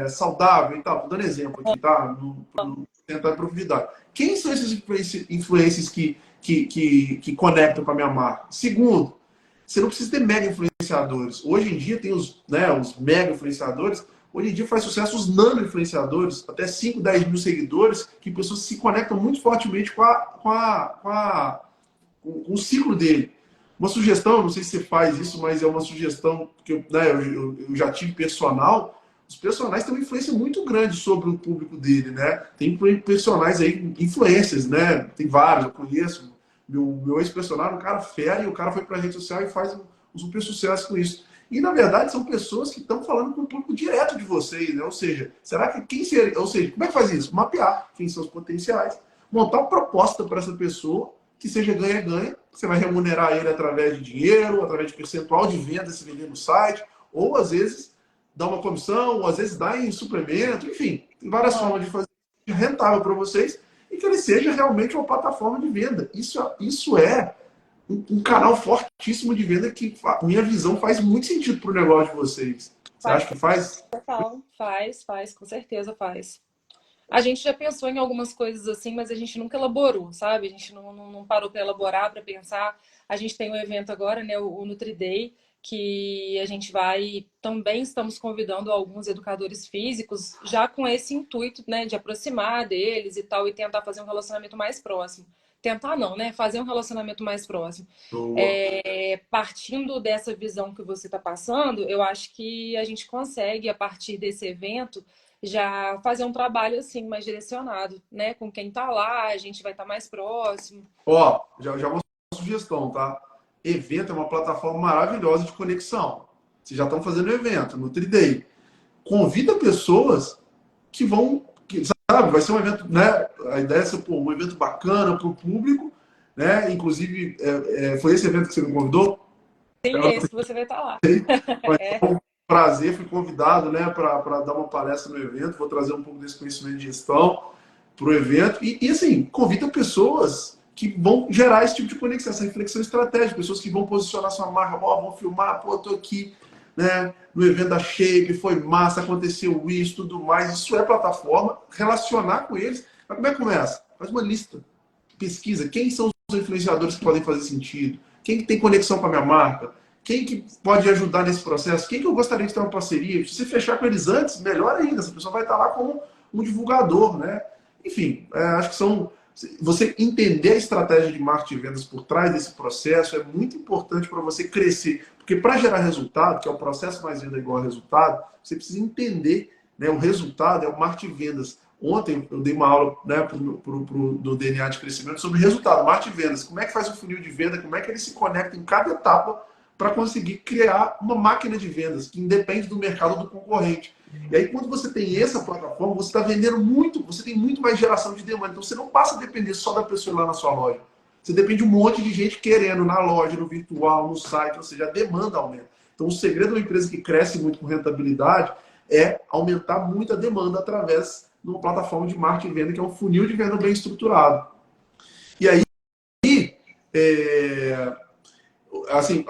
saudável e tal. Tô dando exemplo aqui, tá? Não tentar profundidade. Quem são esses influencers que conectam com a minha marca? Segundo, você não precisa ter mega influenciadores. Hoje em dia tem os mega influenciadores. Hoje em dia faz sucesso os nano influenciadores, até 5, 10 mil seguidores, que pessoas se conectam muito fortemente com o ciclo dele. Uma sugestão, não sei se você faz isso, mas é uma sugestão que eu já tive personal. Os personagens têm uma influência muito grande sobre o público dele, né? Tem personagens aí, influencers, né? Tem vários, eu conheço. Meu ex-personagem, um cara fera, e o cara foi para a rede social e faz um super sucesso com isso. E, na verdade, são pessoas que estão falando com o público direto de vocês, né? Ou seja, será que quem seria... Ou seja, como é que faz isso? Mapear quem são os potenciais, montar uma proposta para essa pessoa que seja ganha-ganha. Você vai remunerar ele através de dinheiro, através de percentual de venda se vender no site, ou, às vezes, dar uma comissão, ou, às vezes, dar em suplemento. Enfim, tem várias formas de fazer rentável para vocês e que ele seja realmente uma plataforma de venda. Isso é um canal fortíssimo de venda que, minha visão, faz muito sentido para o negócio de vocês. Você acha que faz? Total, faz, com certeza faz. A gente já pensou em algumas coisas assim, mas a gente nunca elaborou, sabe? A gente não parou para elaborar, para pensar. A gente tem um evento agora, né, o NutriDay, que a gente vai, também estamos convidando alguns educadores físicos, já com esse intuito, né, de aproximar deles e tal, e tentar fazer um relacionamento mais próximo. Tentar não, né? Fazer um relacionamento mais próximo. Boa. Partindo dessa visão que você está passando, eu acho que a gente consegue, a partir desse evento, já fazer um trabalho assim mais direcionado, né? Com quem tá lá, a gente vai estar mais próximo. Ó, já uma sugestão, tá? Evento é uma plataforma maravilhosa de conexão. Vocês já estão fazendo evento no 3Day. Convida pessoas que vão, sabe, vai ser um evento, né? A ideia é ser pô, um evento bacana para o público, né? Inclusive, foi esse evento que você me convidou? Sim, é esse que você vai estar lá. Foi um prazer, fui convidado, né, para dar uma palestra no evento. Vou trazer um pouco desse conhecimento de gestão para o evento. E, assim, convida pessoas que vão gerar esse tipo de conexão, essa reflexão estratégica, pessoas que vão posicionar sua marca, ó, vão filmar, pô, eu tô aqui, né, no evento da Shape, foi massa, aconteceu isso, tudo mais. Isso é plataforma, relacionar com eles. Mas como é que começa? Faz uma lista, pesquisa, quem são os influenciadores que podem fazer sentido, quem que tem conexão com a minha marca, quem que pode ajudar nesse processo, quem que eu gostaria de ter uma parceria. Se você fechar com eles antes, melhor ainda, essa pessoa vai estar lá como um divulgador, né? Enfim, acho que são... Você entender a estratégia de marketing e vendas por trás desse processo é muito importante para você crescer. Porque para gerar resultado, que é o processo mais venda igual a resultado, você precisa entender, né, o resultado é o marketing e vendas. Ontem eu dei uma aula, né, do DNA de crescimento sobre resultado, marketing e vendas. Como é que faz o funil de venda, como é que ele se conecta em cada etapa para conseguir criar uma máquina de vendas que independe do mercado do concorrente. E aí, quando você tem essa plataforma, você está vendendo muito, você tem muito mais geração de demanda. Então, você não passa a depender só da pessoa lá na sua loja. Você depende de um monte de gente querendo na loja, no virtual, no site, ou seja, a demanda aumenta. Então, o segredo de uma empresa que cresce muito com rentabilidade é aumentar muito a demanda através de uma plataforma de marketing e venda, que é um funil de venda bem estruturado. E aí, assim,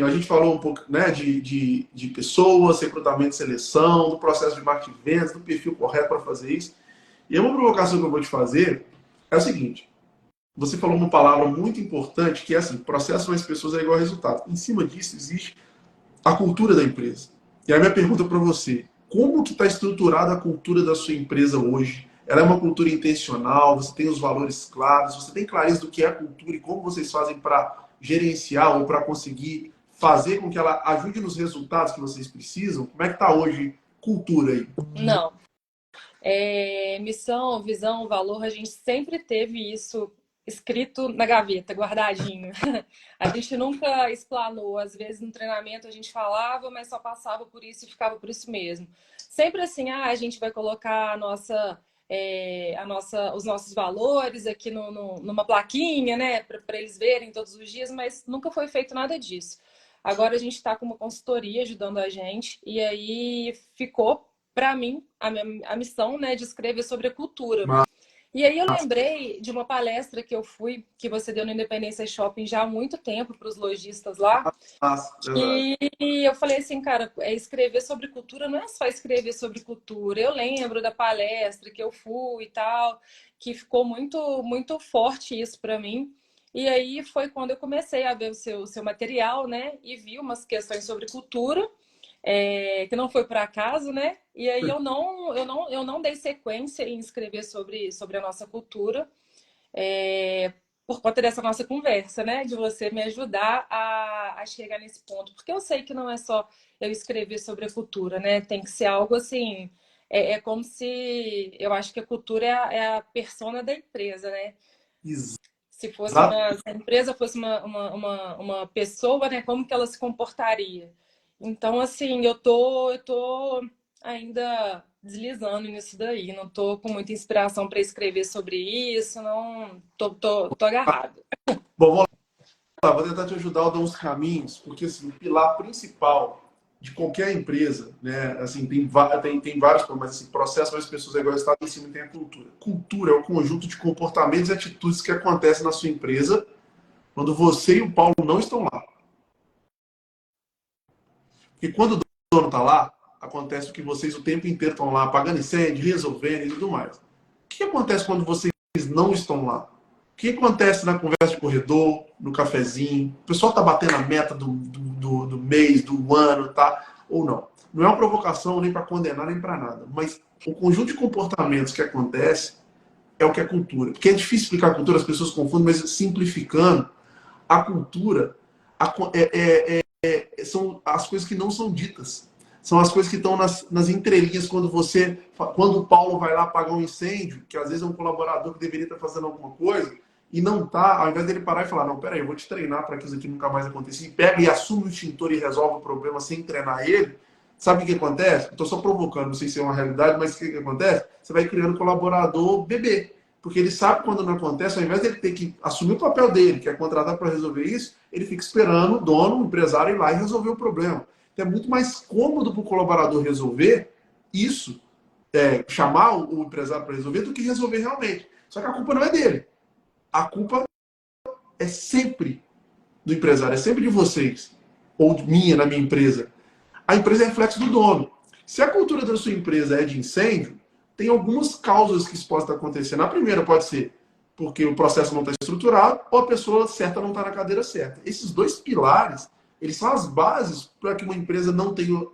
a gente falou um pouco, né, de pessoas, recrutamento e seleção, do processo de marketing e vendas, do perfil correto para fazer isso. E uma provocação que eu vou te fazer é o seguinte: você falou uma palavra muito importante, que é assim, processo mais pessoas é igual a resultado. Em cima disso existe a cultura da empresa. E aí minha pergunta para você: como que está estruturada a cultura da sua empresa hoje? Ela é uma cultura intencional? Você tem os valores claros? Você tem clareza do que é a cultura e como vocês fazem para gerenciar ou para conseguir fazer com que ela ajude nos resultados que vocês precisam? Como é que está hoje cultura aí? Não. Missão, visão, valor, a gente sempre teve isso escrito na gaveta, guardadinho. A gente nunca explanou. Às vezes no treinamento a gente falava, mas só passava por isso e ficava por isso mesmo. Sempre assim, a gente vai colocar os nossos valores aqui numa plaquinha, né, para eles verem todos os dias, mas nunca foi feito nada disso. Agora a gente está com uma consultoria ajudando a gente, e aí ficou para mim a missão, né, de escrever sobre a cultura. Mas, E aí eu lembrei de uma palestra que eu fui, que você deu no Independência Shopping já há muito tempo para os lojistas lá. E eu falei assim, cara, escrever sobre cultura não é só escrever sobre cultura. Eu lembro da palestra que eu fui e tal, que ficou muito, muito forte isso para mim. E aí foi quando eu comecei a ver o seu material, né? E vi umas questões sobre cultura, que não foi por acaso, né? E aí eu não dei sequência em escrever sobre a nossa cultura, por conta dessa nossa conversa, né? De você me ajudar a chegar nesse ponto. Porque eu sei que não é só eu escrever sobre a cultura, né? Tem que ser algo assim. É como se eu acho que a cultura é a persona da empresa, né? Se fosse se a empresa fosse uma pessoa, né? Como que ela se comportaria? Então, assim, eu tô ainda deslizando nisso daí. Não tô com muita inspiração para escrever sobre isso. Não tô agarrada. Bom, vamos lá, vou tentar te ajudar a dar uns caminhos, porque assim, o pilar principal de qualquer empresa, né? Assim, tem vários, mas assim, processo mais pessoas é igual estado em cima tem a cultura. Cultura é o conjunto de comportamentos e atitudes que acontecem na sua empresa quando você e o Paulo não estão lá. E quando dono está lá, acontece que vocês o tempo inteiro estão lá apagando incêndio, resolvendo e tudo mais. O que acontece quando vocês não estão lá? O que acontece na conversa de corredor, no cafezinho? O pessoal está batendo a meta do mês, do ano, tá? Ou não? Não é uma provocação nem para condenar, nem para nada. Mas o conjunto de comportamentos que acontece é o que é cultura. Porque é difícil explicar a cultura, as pessoas confundem, mas simplificando, a cultura são as coisas que não são ditas. São as coisas que estão nas entrelinhas quando o Paulo vai lá apagar um incêndio, que às vezes é um colaborador que deveria estar fazendo alguma coisa, e não está, ao invés dele parar e falar, não, peraí, eu vou te treinar para que isso aqui nunca mais aconteça, e pega e assume o extintor e resolve o problema sem treinar ele, sabe o que acontece? Estou só provocando, não sei se é uma realidade, mas o que acontece? Você vai criando colaborador bebê. Porque ele sabe quando não acontece, ao invés dele ter que assumir o papel dele, que é contratar para resolver isso, ele fica esperando o dono, o empresário ir lá e resolver o problema. Então é muito mais cômodo para o colaborador resolver isso, chamar o empresário para resolver, do que resolver realmente. Só que a culpa não é dele. A culpa é sempre do empresário, é sempre de vocês. Ou minha, na minha empresa. A empresa é reflexo do dono. Se a cultura da sua empresa é de incêndio, tem algumas causas que isso pode estar acontecendo. A primeira pode ser porque o processo não está estruturado ou a pessoa certa não está na cadeira certa. Esses dois pilares, eles são as bases para que uma empresa não tenha,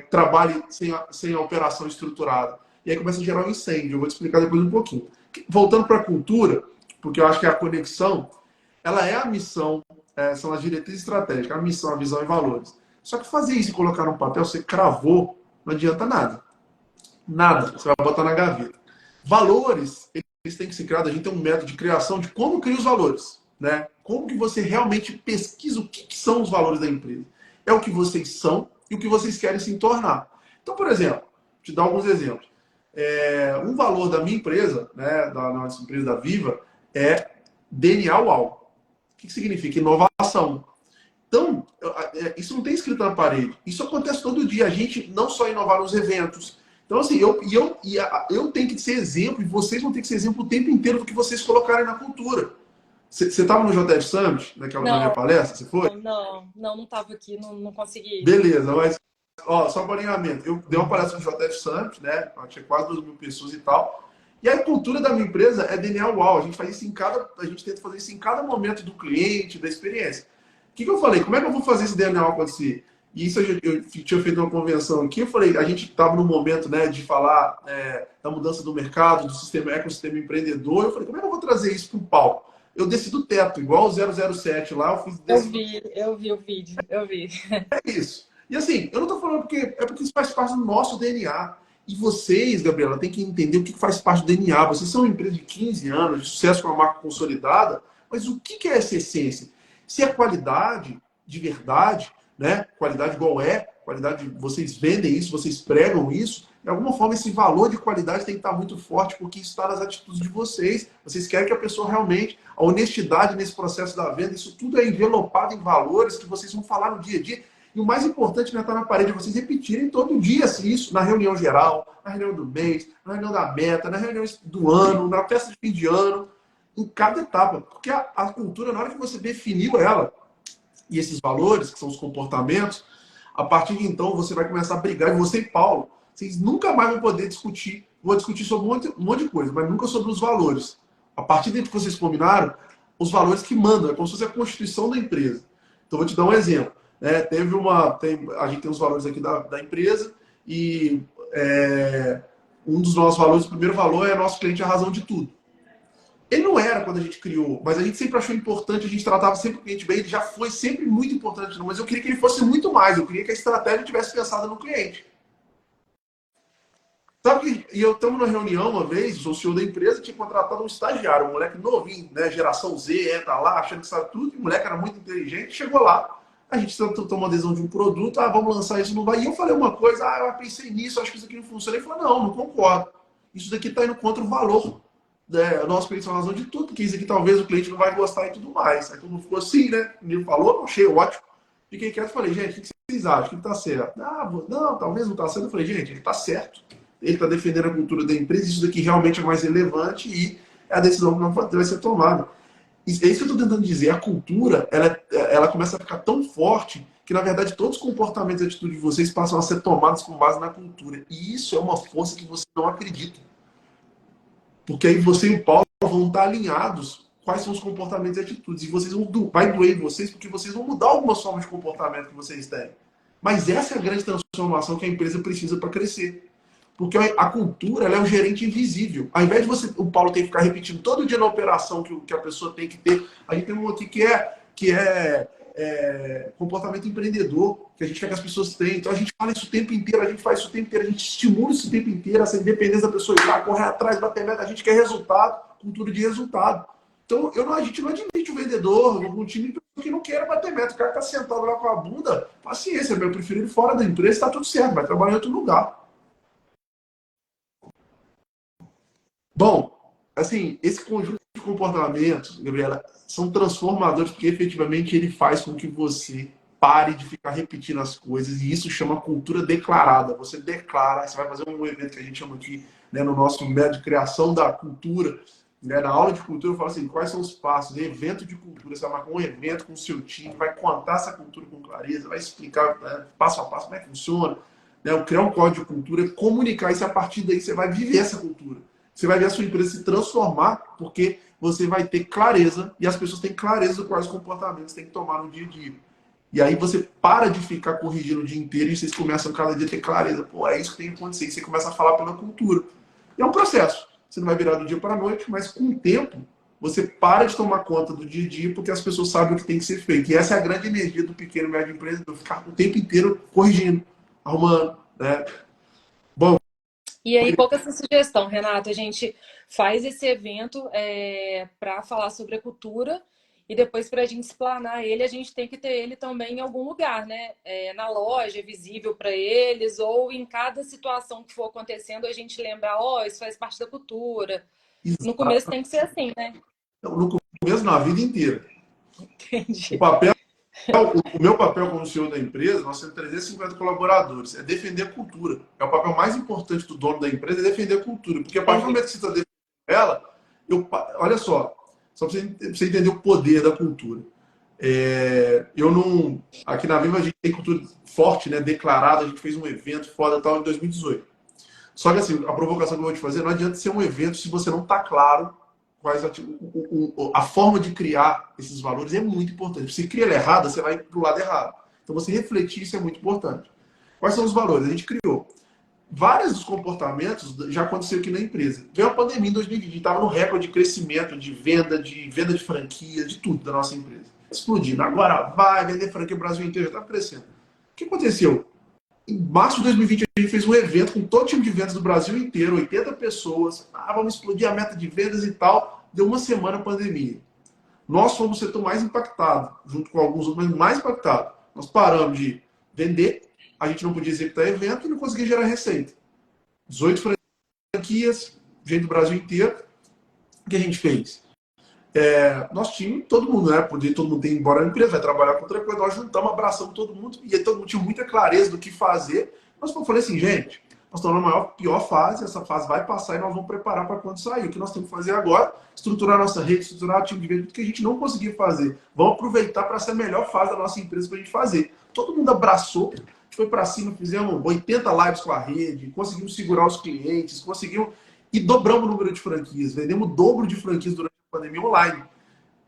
trabalhe sem a operação estruturada. E aí começa a gerar um incêndio. Eu vou te explicar depois um pouquinho. Voltando para a cultura, porque eu acho que a conexão, ela é a missão, são as diretrizes estratégicas, a missão, a visão e valores. Só que fazer isso e colocar no papel, você cravou, não adianta nada. Nada, você vai botar na gaveta. Valores, eles têm que ser criados. A gente tem um método de criação de como cria os valores, né? Como que você realmente pesquisa o que são os valores da empresa. É o que vocês são e o que vocês querem se tornar. Então, por exemplo, vou te dar alguns exemplos. Um valor da minha empresa, né, da nossa empresa da Viva, é DNA UAU. O que significa? Inovação. Então, isso não tem escrito na parede. Isso acontece todo dia. A gente não só inovar nos eventos. Então, assim, eu tenho que ser exemplo e vocês vão ter que ser exemplo o tempo inteiro do que vocês colocarem na cultura. Você estava no JF Summit, na minha palestra? Você foi? Não estava aqui, não consegui. Beleza, mas só para alinhamento. Eu dei uma palestra no JF Summit, né? Tinha quase 2.000 pessoas e tal. E a cultura da minha empresa é DNA UAU. A gente faz isso a gente tenta fazer isso em cada momento do cliente, da experiência. O que eu falei? Como é que eu vou fazer esse DNA acontecer? E isso eu tinha feito uma convenção aqui. Eu falei, a gente estava no momento, né, de falar da mudança do mercado, do ecossistema empreendedor. Eu falei, como é que eu vou trazer isso para o palco? Eu desci do teto, igual o 007 lá. Eu vi o vídeo, eu vi. É isso. E assim, eu não estou falando porque isso faz parte do nosso DNA. E vocês, Gabriela, tem que entender o que faz parte do DNA. Vocês são uma empresa de 15 anos, de sucesso com uma marca consolidada, mas o que é essa essência? Se é qualidade de verdade, né? Qualidade igual qualidade, vocês vendem isso, vocês pregam isso, de alguma forma esse valor de qualidade tem que estar muito forte, porque isso está nas atitudes de vocês. Vocês querem que a pessoa realmente, a honestidade nesse processo da venda, isso tudo é envelopado em valores que vocês vão falar no dia a dia. E o mais importante não é estar na parede, vocês repetirem todo dia isso, na reunião geral, na reunião do mês, na reunião da meta, na reunião do ano, na festa de fim de ano, em cada etapa. Porque a cultura, na hora que você definiu ela, e esses valores, que são os comportamentos, a partir de então você vai começar a brigar, e você e Paulo, vocês nunca mais vão poder discutir, vou discutir sobre um monte de coisa, mas nunca sobre os valores. A partir de que vocês combinaram, os valores que mandam, é como se fosse a constituição da empresa. Então, vou te dar um exemplo. A gente tem os valores aqui da empresa e um dos nossos valores, o primeiro valor é nosso cliente é a razão de tudo. Ele não era quando a gente criou, mas a gente sempre achou importante, a gente tratava sempre o cliente bem, ele já foi sempre muito importante, mas eu queria que ele fosse muito mais, eu queria que a estratégia tivesse pensado no cliente. Sabe que eu estamos numa reunião uma vez, o CEO da empresa tinha contratado um estagiário, um moleque novinho, né, geração Z, tá lá, achando que sabe tudo, e o moleque era muito inteligente, chegou lá, a gente tomou adesão de um produto, vamos lançar isso, não vai. E eu falei uma coisa, eu pensei nisso, acho que isso aqui não funciona. Ele falou, não concordo. Isso daqui está indo contra o valor. O nosso cliente tem razão de tudo, porque isso aqui talvez o cliente não vai gostar e tudo mais. Aí todo mundo ficou assim, né? Ele falou, achei ótimo. Fiquei quieto e falei, gente, o que vocês acham? O que está certo? Não, talvez não está certo. Eu falei, gente, ele está certo. Ele está defendendo a cultura da empresa, isso daqui realmente é mais relevante e é a decisão que vai ser tomada. É isso que eu estou tentando dizer. A cultura, ela começa a ficar tão forte Porque, na verdade, todos os comportamentos e atitudes de vocês passam a ser tomados com base na cultura. E isso é uma força que você não acredita. Porque aí você e o Paulo vão estar alinhados quais são os comportamentos e atitudes. E vocês vai doer em vocês porque vocês vão mudar algumas formas de comportamento que vocês têm. Mas essa é a grande transformação que a empresa precisa para crescer. Porque a cultura ela é um gerente invisível. Ao invés de o Paulo ter que ficar repetindo todo dia na operação que a pessoa tem que ter, a gente tem um aqui que é comportamento empreendedor, que a gente quer que as pessoas tenham. Então a gente fala isso o tempo inteiro, a gente faz isso o tempo inteiro, a gente estimula isso o tempo inteiro, essa independência da pessoa ir lá, correr atrás, bater meta, a gente quer resultado, cultura de resultado. Então a gente não admite o vendedor, um time que não queira bater meta, o cara está sentado lá com a bunda, paciência, eu prefiro ir fora da empresa, está tudo certo, vai trabalhar em outro lugar. Bom, assim, esse conjunto de comportamentos, Gabriela, são transformadores porque efetivamente ele faz com que você pare de ficar repetindo as coisas e isso chama cultura declarada. Você declara, você vai fazer um evento que a gente chama aqui, né, no nosso método de criação da cultura, né, na aula de cultura eu falo assim, quais são os passos, evento de cultura, você vai marcar um evento com o seu time, vai contar essa cultura com clareza, vai explicar, né, passo a passo como é que funciona, né, criar um código de cultura, comunicar isso, a partir daí você vai viver essa cultura. Você vai ver a sua empresa se transformar porque você vai ter clareza e as pessoas têm clareza de quais comportamentos tem que tomar no dia a dia. E aí você para de ficar corrigindo o dia inteiro e vocês começam cada dia a ter clareza. Pô, é isso que tem que acontecer. E você começa a falar pela cultura. E é um processo. Você não vai virar do dia para a noite, mas com o tempo você para de tomar conta do dia a dia porque as pessoas sabem o que tem que ser feito. E essa é a grande energia do pequeno e médio empreendedor. Ficar o tempo inteiro corrigindo, arrumando, né? Bom, e aí, qual que é essa sugestão, Renato? A gente faz esse evento para falar sobre a cultura e depois, para a gente explanar ele, a gente tem que ter ele também em algum lugar, né? Na loja, visível para eles, ou em cada situação que for acontecendo, a gente lembrar, isso faz parte da cultura. No começo tem que ser assim, né? no começo, na vida inteira. Entendi. O meu papel como CEO da empresa, nós temos 350 colaboradores, é defender a cultura. É o papel mais importante do dono da empresa, é defender a cultura. Porque a partir do momento que você está defendendo ela, olha só para você entender o poder da cultura. Aqui na Viva a gente tem cultura forte, né, declarada, a gente fez um evento foda tal em 2018. Só que assim, a provocação que eu vou te fazer, não adianta ser um evento se você não está claro a forma de criar esses valores é muito importante. Se cria ela errada, você vai para o lado errado. Então, você refletir isso é muito importante. Quais são os valores? A gente criou. Vários dos comportamentos já aconteceu aqui na empresa. Veio a pandemia em 2020, a gente estava no recorde de crescimento, de venda de franquias, de tudo da nossa empresa. Explodindo. Agora vai vender franquia, o Brasil inteiro já estava crescendo. O que aconteceu? Em março de 2020, a gente fez um evento com todo o time de vendas do Brasil inteiro, 80 pessoas. Vamos explodir a meta de vendas e tal. Deu uma semana a pandemia. Nós fomos o setor mais impactado, junto com alguns outros, mas mais impactado. Nós paramos de vender, a gente não podia executar evento e não conseguia gerar receita. 18 franquias, gente do Brasil inteiro. O que a gente fez? Nosso time, todo mundo, né? Podia todo mundo ter ido embora da empresa, vai trabalhar com outra coisa. Nós juntamos, abraçamos todo mundo e todo mundo tinha muita clareza do que fazer. Nós falei assim, gente, nós estamos na pior fase, essa fase vai passar e nós vamos preparar para quando sair. O que nós temos que fazer agora? Estruturar a nossa rede, estruturar o time de venda, tudo que a gente não conseguia fazer. Vamos aproveitar para essa melhor fase da nossa empresa para a gente fazer. Todo mundo abraçou, a gente foi para cima, fizemos 80 lives com a rede, conseguimos segurar os clientes, conseguimos e dobramos o número de franquias, vendemos o dobro de franquias durante a pandemia online.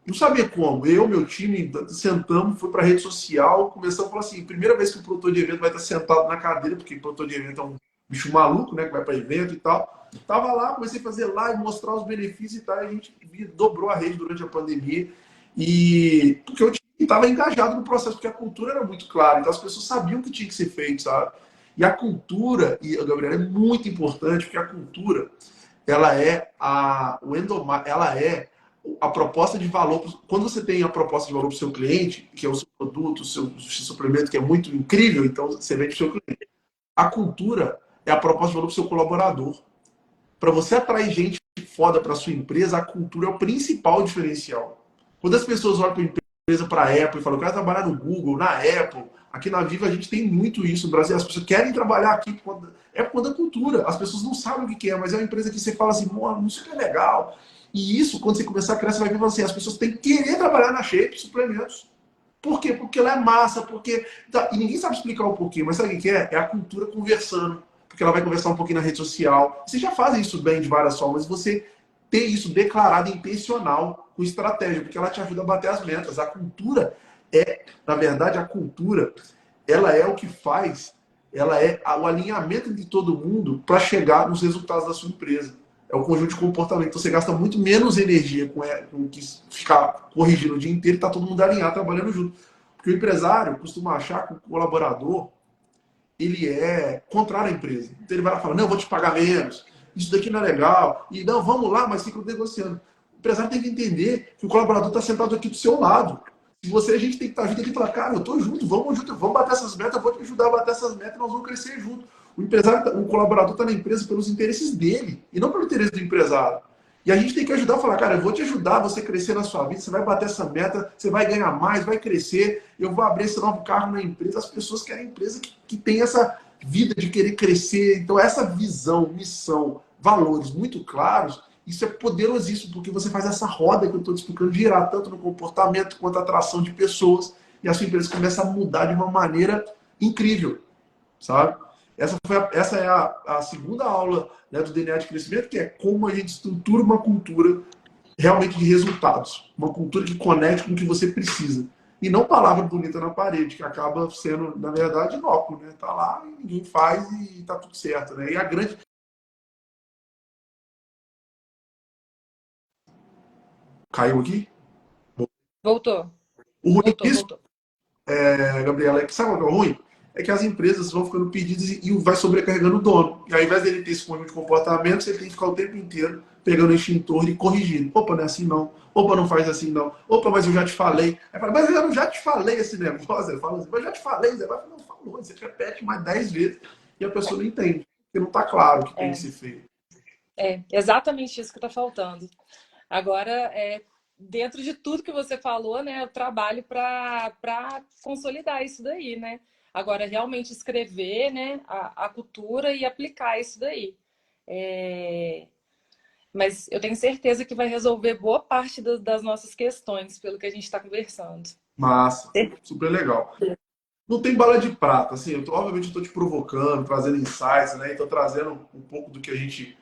Não sabia como. Eu, meu time, sentamos, fui para a rede social, começamos a falar assim, primeira vez que o produtor de evento vai estar sentado na cadeira, porque o produtor de evento é um bicho maluco, né, que vai para evento e tal. Tava lá, comecei a fazer live, mostrar os benefícios e tal, e a gente dobrou a rede durante a pandemia. E porque eu estava engajado no processo, porque a cultura era muito clara, então as pessoas sabiam o que tinha que ser feito, sabe? E a cultura, e a Gabriela, é muito importante, porque a cultura, ela é ela é a proposta de valor. Quando você tem a proposta de valor para o seu cliente, que é o seu produto, o seu suplemento, que é muito incrível, então você vende para o seu cliente. A cultura é a proposta de valor para o seu colaborador. Para você atrair gente foda para sua empresa, a cultura é o principal diferencial. Quando as pessoas olham para a empresa, para a Apple, e falam, eu quero trabalhar no Google, na Apple, aqui na Viva a gente tem muito isso no Brasil, as pessoas querem trabalhar aqui, é por conta da cultura. As pessoas não sabem o que é, mas é uma empresa que você fala assim, mano, isso que é legal. E isso, quando você começar a criar, você vai ver assim, as pessoas têm que querer trabalhar na Shape Suplementos. Por quê? Porque ela é massa, porque... E ninguém sabe explicar o porquê, mas sabe o que é? É a cultura conversando. Porque ela vai conversar um pouquinho na rede social. Você já faz isso bem de várias formas, você ter isso declarado intencional, com estratégia, porque ela te ajuda a bater as metas. A cultura na verdade, a cultura, ela é o que faz, ela é o alinhamento de todo mundo para chegar nos resultados da sua empresa. É o conjunto de comportamento. Então você gasta muito menos energia com que ficar corrigindo o dia inteiro e está todo mundo alinhado, trabalhando junto. Porque o empresário costuma achar que o colaborador ele é contrário à empresa. Então ele vai lá e fala, não, eu vou te pagar menos, isso daqui não é legal, e não, vamos lá, mas fica negociando. O empresário tem que entender que o colaborador está sentado aqui do seu lado. Se você, a gente tem que estar junto aqui e falar, cara, eu estou junto, vamos bater essas metas, eu vou te ajudar a bater essas metas, nós vamos crescer junto. O empresário, o colaborador está na empresa pelos interesses dele, e não pelo interesse do empresário. E a gente tem que ajudar a falar, cara, eu vou te ajudar a você crescer na sua vida, você vai bater essa meta, você vai ganhar mais, vai crescer, eu vou abrir esse novo carro na empresa. As pessoas querem empresa que tem essa vida de querer crescer. Então, essa visão, missão, valores muito claros, isso é poderosíssimo, porque você faz essa roda que eu estou te explicando girar, tanto no comportamento quanto na atração de pessoas, e a sua empresa começa a mudar de uma maneira incrível, sabe? Essa é a segunda aula, né, do DNA de crescimento, que é como a gente estrutura uma cultura realmente de resultados. Uma cultura que conecte com o que você precisa. E não palavra bonita na parede, que acaba sendo, na verdade, inócuo, né? Tá lá, ninguém faz e tá tudo certo, né? E a grande... Caiu aqui? Voltou, O ruim voltou, disso, voltou. Gabriela, é que sabe o que é o ruim? É que as empresas vão ficando perdidas e vai sobrecarregando o dono. E ao invés dele ter esse conjunto de comportamentos, ele tem que ficar o tempo inteiro pegando o extintor e corrigindo. Opa, não é assim não. Opa, não faz assim não. Opa, mas eu já te falei. Aí fala, mas eu já te falei esse negócio. Ele fala assim, mas eu já te falei. Você vai, não falou. Você repete mais 10 vezes e a pessoa não entende. Porque não está claro o que tem que ser feito. É exatamente isso que está faltando. Agora, dentro de tudo que você falou, né, eu trabalho para consolidar isso daí, né? Agora, realmente escrever, né, a cultura e aplicar isso daí. Mas eu tenho certeza que vai resolver boa parte das nossas questões, pelo que a gente está conversando. Massa. Super legal. Não tem bala de prata, assim, obviamente eu estou te provocando, trazendo insights, né? Estou trazendo um pouco do que a gente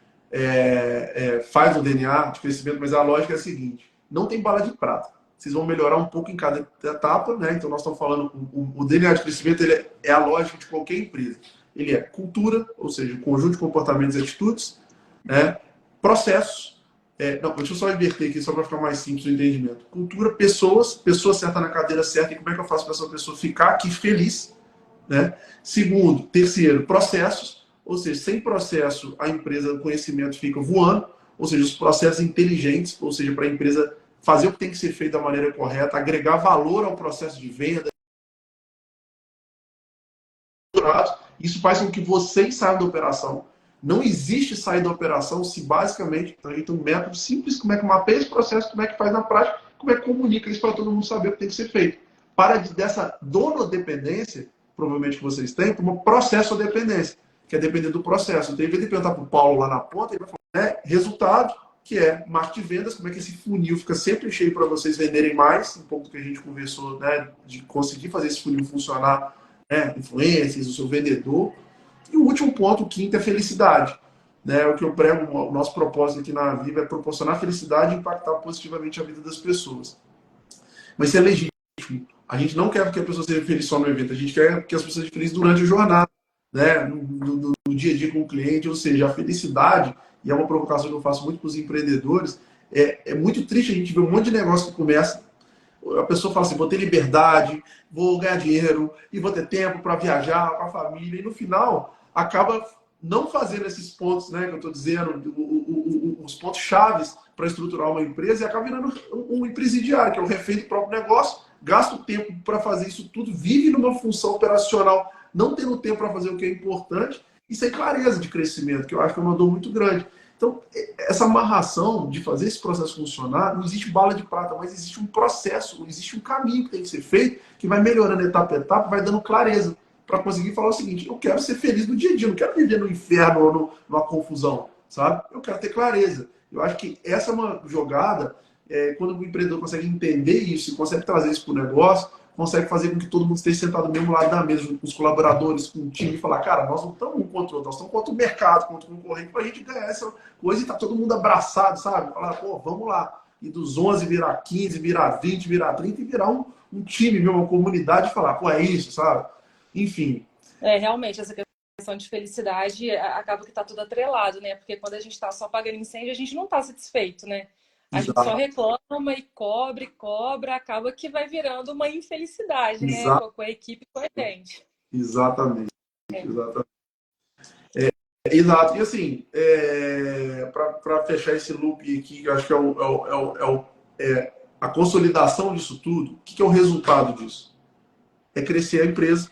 faz no DNA de crescimento, mas a lógica é a seguinte: não tem bala de prata. Vocês vão melhorar um pouco em cada etapa, né? Então nós estamos falando, o DNA de crescimento ele é a lógica de qualquer empresa. Ele é cultura, ou seja, um conjunto de comportamentos e atitudes, né? Processos. Não, deixa eu só inverter aqui, só para ficar mais simples o entendimento. Cultura, pessoa certa na cadeira certa, e como é que eu faço para essa pessoa ficar aqui feliz, né? Segundo, terceiro, processos, ou seja, sem processo a empresa, o conhecimento fica voando, ou seja, os processos inteligentes, ou seja, para a empresa fazer o que tem que ser feito da maneira correta, agregar valor ao processo de venda. Isso faz com que vocês saiam da operação. Não existe sair da operação se basicamente a gente tem um método simples, como é que mapeia esse processo, como é que faz na prática, como é que comunica isso para todo mundo saber o que tem que ser feito. Para dessa donodependência, provavelmente que vocês têm, para uma processo-dependência, que é depender do processo. Então, em vez de perguntar para o Paulo lá na ponta, ele vai falar, resultado, que é marketing de vendas, como é que esse funil fica sempre cheio para vocês venderem mais, um pouco do que a gente conversou, né, de conseguir fazer esse funil funcionar, né, influências, o seu vendedor. E o último ponto, o quinto, é felicidade. Né? O que eu prego, o nosso propósito aqui na Viva é proporcionar felicidade e impactar positivamente a vida das pessoas. Mas isso é legítimo. A gente não quer que a pessoa seja feliz só no evento, a gente quer que as pessoas sejam felizes durante a jornada, né? No dia a dia com o cliente, ou seja, a felicidade, e é uma provocação que eu faço muito para os empreendedores, é muito triste a gente ver um monte de negócio que começa, a pessoa fala assim, vou ter liberdade, vou ganhar dinheiro, e vou ter tempo para viajar com a família, e no final acaba não fazendo esses pontos, né, que eu estou dizendo, os pontos chaves para estruturar uma empresa, e acaba virando um empresidiário, que é o refém do próprio negócio, gasta o tempo para fazer isso tudo, vive numa função operacional, não tendo tempo para fazer o que é importante, e sem clareza de crescimento, que eu acho que é uma dor muito grande. Então, essa amarração de fazer esse processo funcionar, não existe bala de prata, mas existe um processo, existe um caminho que tem que ser feito, que vai melhorando etapa a etapa, vai dando clareza para conseguir falar o seguinte: eu quero ser feliz no dia a dia, não quero viver no inferno ou numa confusão, sabe? Eu quero ter clareza. Eu acho que essa é uma jogada, quando o empreendedor consegue entender isso e consegue trazer isso para o negócio, consegue fazer com que todo mundo esteja sentado do mesmo lado da mesa, junto com os colaboradores, com o time, e falar, cara, nós não estamos um contra o outro, nós estamos contra o mercado, contra o concorrente, para a gente ganhar essa coisa e tá todo mundo abraçado, sabe? Falar, pô, vamos lá. E dos 11 virar 15, virar 20, virar 30 e virar um time mesmo, uma comunidade e falar, pô, é isso, sabe? Enfim. Realmente, essa questão de felicidade acaba que está tudo atrelado, né? Porque quando a gente está só pagando incêndio, a gente não está satisfeito, né? A gente só reclama e cobra, acaba que vai virando uma infelicidade, né? Com a equipe, com a gente. Exatamente. Exato. E assim, para fechar esse loop aqui, eu acho que a consolidação disso tudo, o que é o resultado disso? É crescer a empresa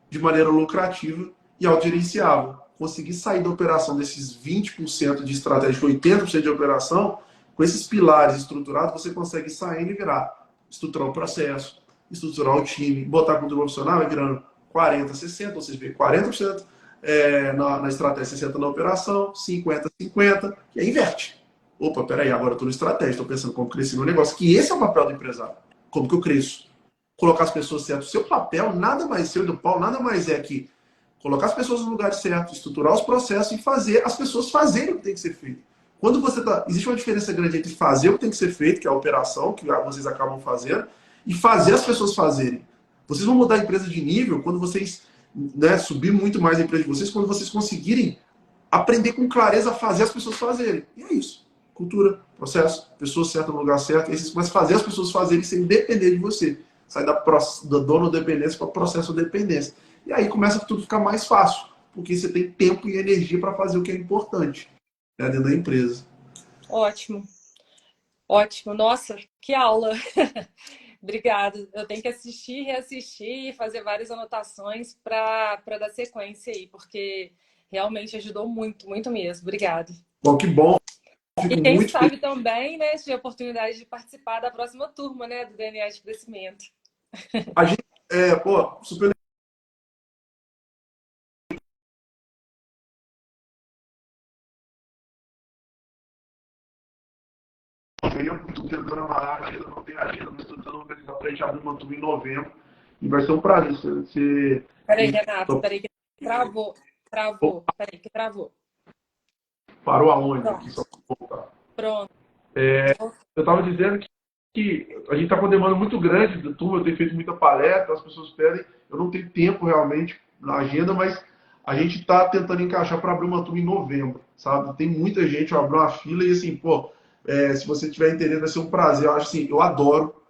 de maneira lucrativa e autogerenciável. Conseguir sair da operação desses 20% de estratégia, 80% de operação, com esses pilares estruturados, você consegue sair e virar, estruturar o processo, estruturar o time, botar a cultura profissional, vai virando 40, 60, ou seja, 40% na estratégia, 60% na operação, 50, 50, e aí inverte. Opa, peraí, agora eu estou no estratégia, estou pensando como crescer meu negócio, que esse é o papel do empresário. Como que eu cresço? Colocar as pessoas certas. O seu papel, nada mais seu do Paulo, nada mais é que colocar as pessoas no lugar certo, estruturar os processos e fazer as pessoas fazerem o que tem que ser feito. Quando você tá, existe uma diferença grande entre fazer o que tem que ser feito, que é a operação, que vocês acabam fazendo, e fazer as pessoas fazerem. Vocês vão mudar a empresa de nível quando vocês, né, subir muito mais a empresa de vocês, quando vocês conseguirem aprender com clareza a fazer as pessoas fazerem. E é isso. Cultura, processo, pessoas certas no lugar certo, e aí vocês começam a fazer as pessoas fazerem sem depender de você. Sai da dono dependência para processo dependência. E aí começa a tudo ficar mais fácil, porque você tem tempo e energia para fazer o que é importante, né, dentro da empresa. Ótimo. Ótimo. Nossa, que aula. Obrigada. Eu tenho que assistir, reassistir e fazer várias anotações para dar sequência aí, porque realmente ajudou muito, muito mesmo. Obrigada. Bom, que bom. Fico e quem sabe também, né, ter a oportunidade de participar da próxima turma, né, do DNA de Crescimento. A gente, super. Eu estou tentando amarrar a agenda, não tenho agenda, mas estou tentando organizar para a gente abrir uma turma em novembro. E vai ser um prazer. Peraí, Renato, peraí que travou. Peraí que travou. Parou aonde? Aqui, só para voltar. Pronto. Eu estava dizendo que a gente está com uma demanda muito grande da turma, eu tenho feito muita palestra, as pessoas pedem, eu não tenho tempo realmente na agenda, mas a gente está tentando encaixar para abrir uma turma em novembro, sabe? Tem muita gente, eu abri uma fila e assim, pô, se você tiver interesse vai ser um prazer. Eu acho assim, eu adoro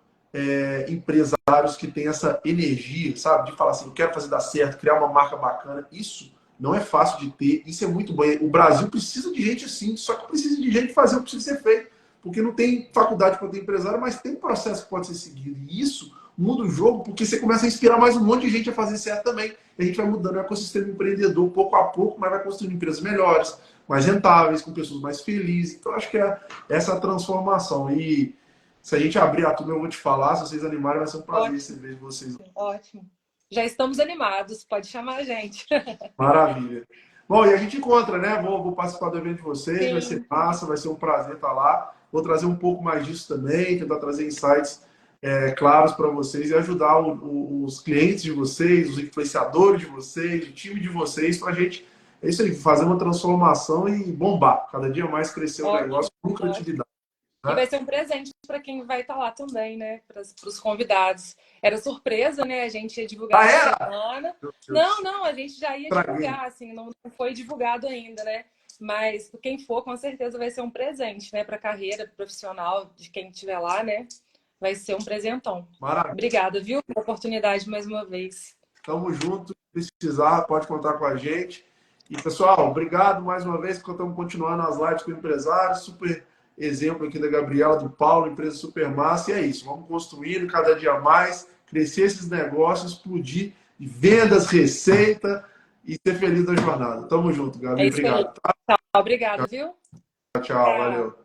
empresários que têm essa energia, sabe? De falar assim, eu quero fazer dar certo, criar uma marca bacana. Isso não é fácil de ter, isso é muito bom. O Brasil precisa de gente assim, só que precisa de gente fazer o que precisa ser feito. Porque não tem faculdade para ter empresário, mas tem processo que pode ser seguido. E isso muda o jogo, porque você começa a inspirar mais um monte de gente a fazer certo também. E a gente vai mudando o ecossistema empreendedor pouco a pouco, mas vai construindo empresas melhores, mais rentáveis, com pessoas mais felizes. Então, acho que é essa transformação. E se a gente abrir a turma, eu vou te falar. Se vocês animarem, vai ser um prazer receber vocês. Ótimo. Já estamos animados. Pode chamar a gente. Maravilha. Bom, e a gente encontra, né? Vou participar do evento de vocês. Sim. Vai ser massa, vai ser um prazer estar lá. Vou trazer um pouco mais disso também, tentar trazer insights claros para vocês e ajudar os clientes de vocês, os influenciadores de vocês, o time de vocês, para a gente, é isso aí, fazer uma transformação e bombar. Cada dia mais crescer o negócio com lucratividade. E vai ser um presente para quem vai estar lá também, né? Para os convidados. Era surpresa, né? A gente ia divulgar essa semana. Não, a gente já ia divulgar, assim, não foi divulgado ainda, né? Mas quem for, com certeza vai ser um presente, né? Para a carreira profissional de quem estiver lá, né? Vai ser um presentão. Maravilha. Obrigada, viu? Pela oportunidade mais uma vez. Tamo junto. Se precisar, pode contar com a gente. E, pessoal, obrigado mais uma vez, porque estamos continuando as lives com empresários. Super exemplo aqui da Gabriela, do Paulo, empresa super massa. E é isso. Vamos construindo cada dia mais, crescer esses negócios, explodir vendas, receita e ser feliz na jornada. Tamo junto, Gabi. Obrigado. Tá? Obrigado, viu? Tchau, valeu.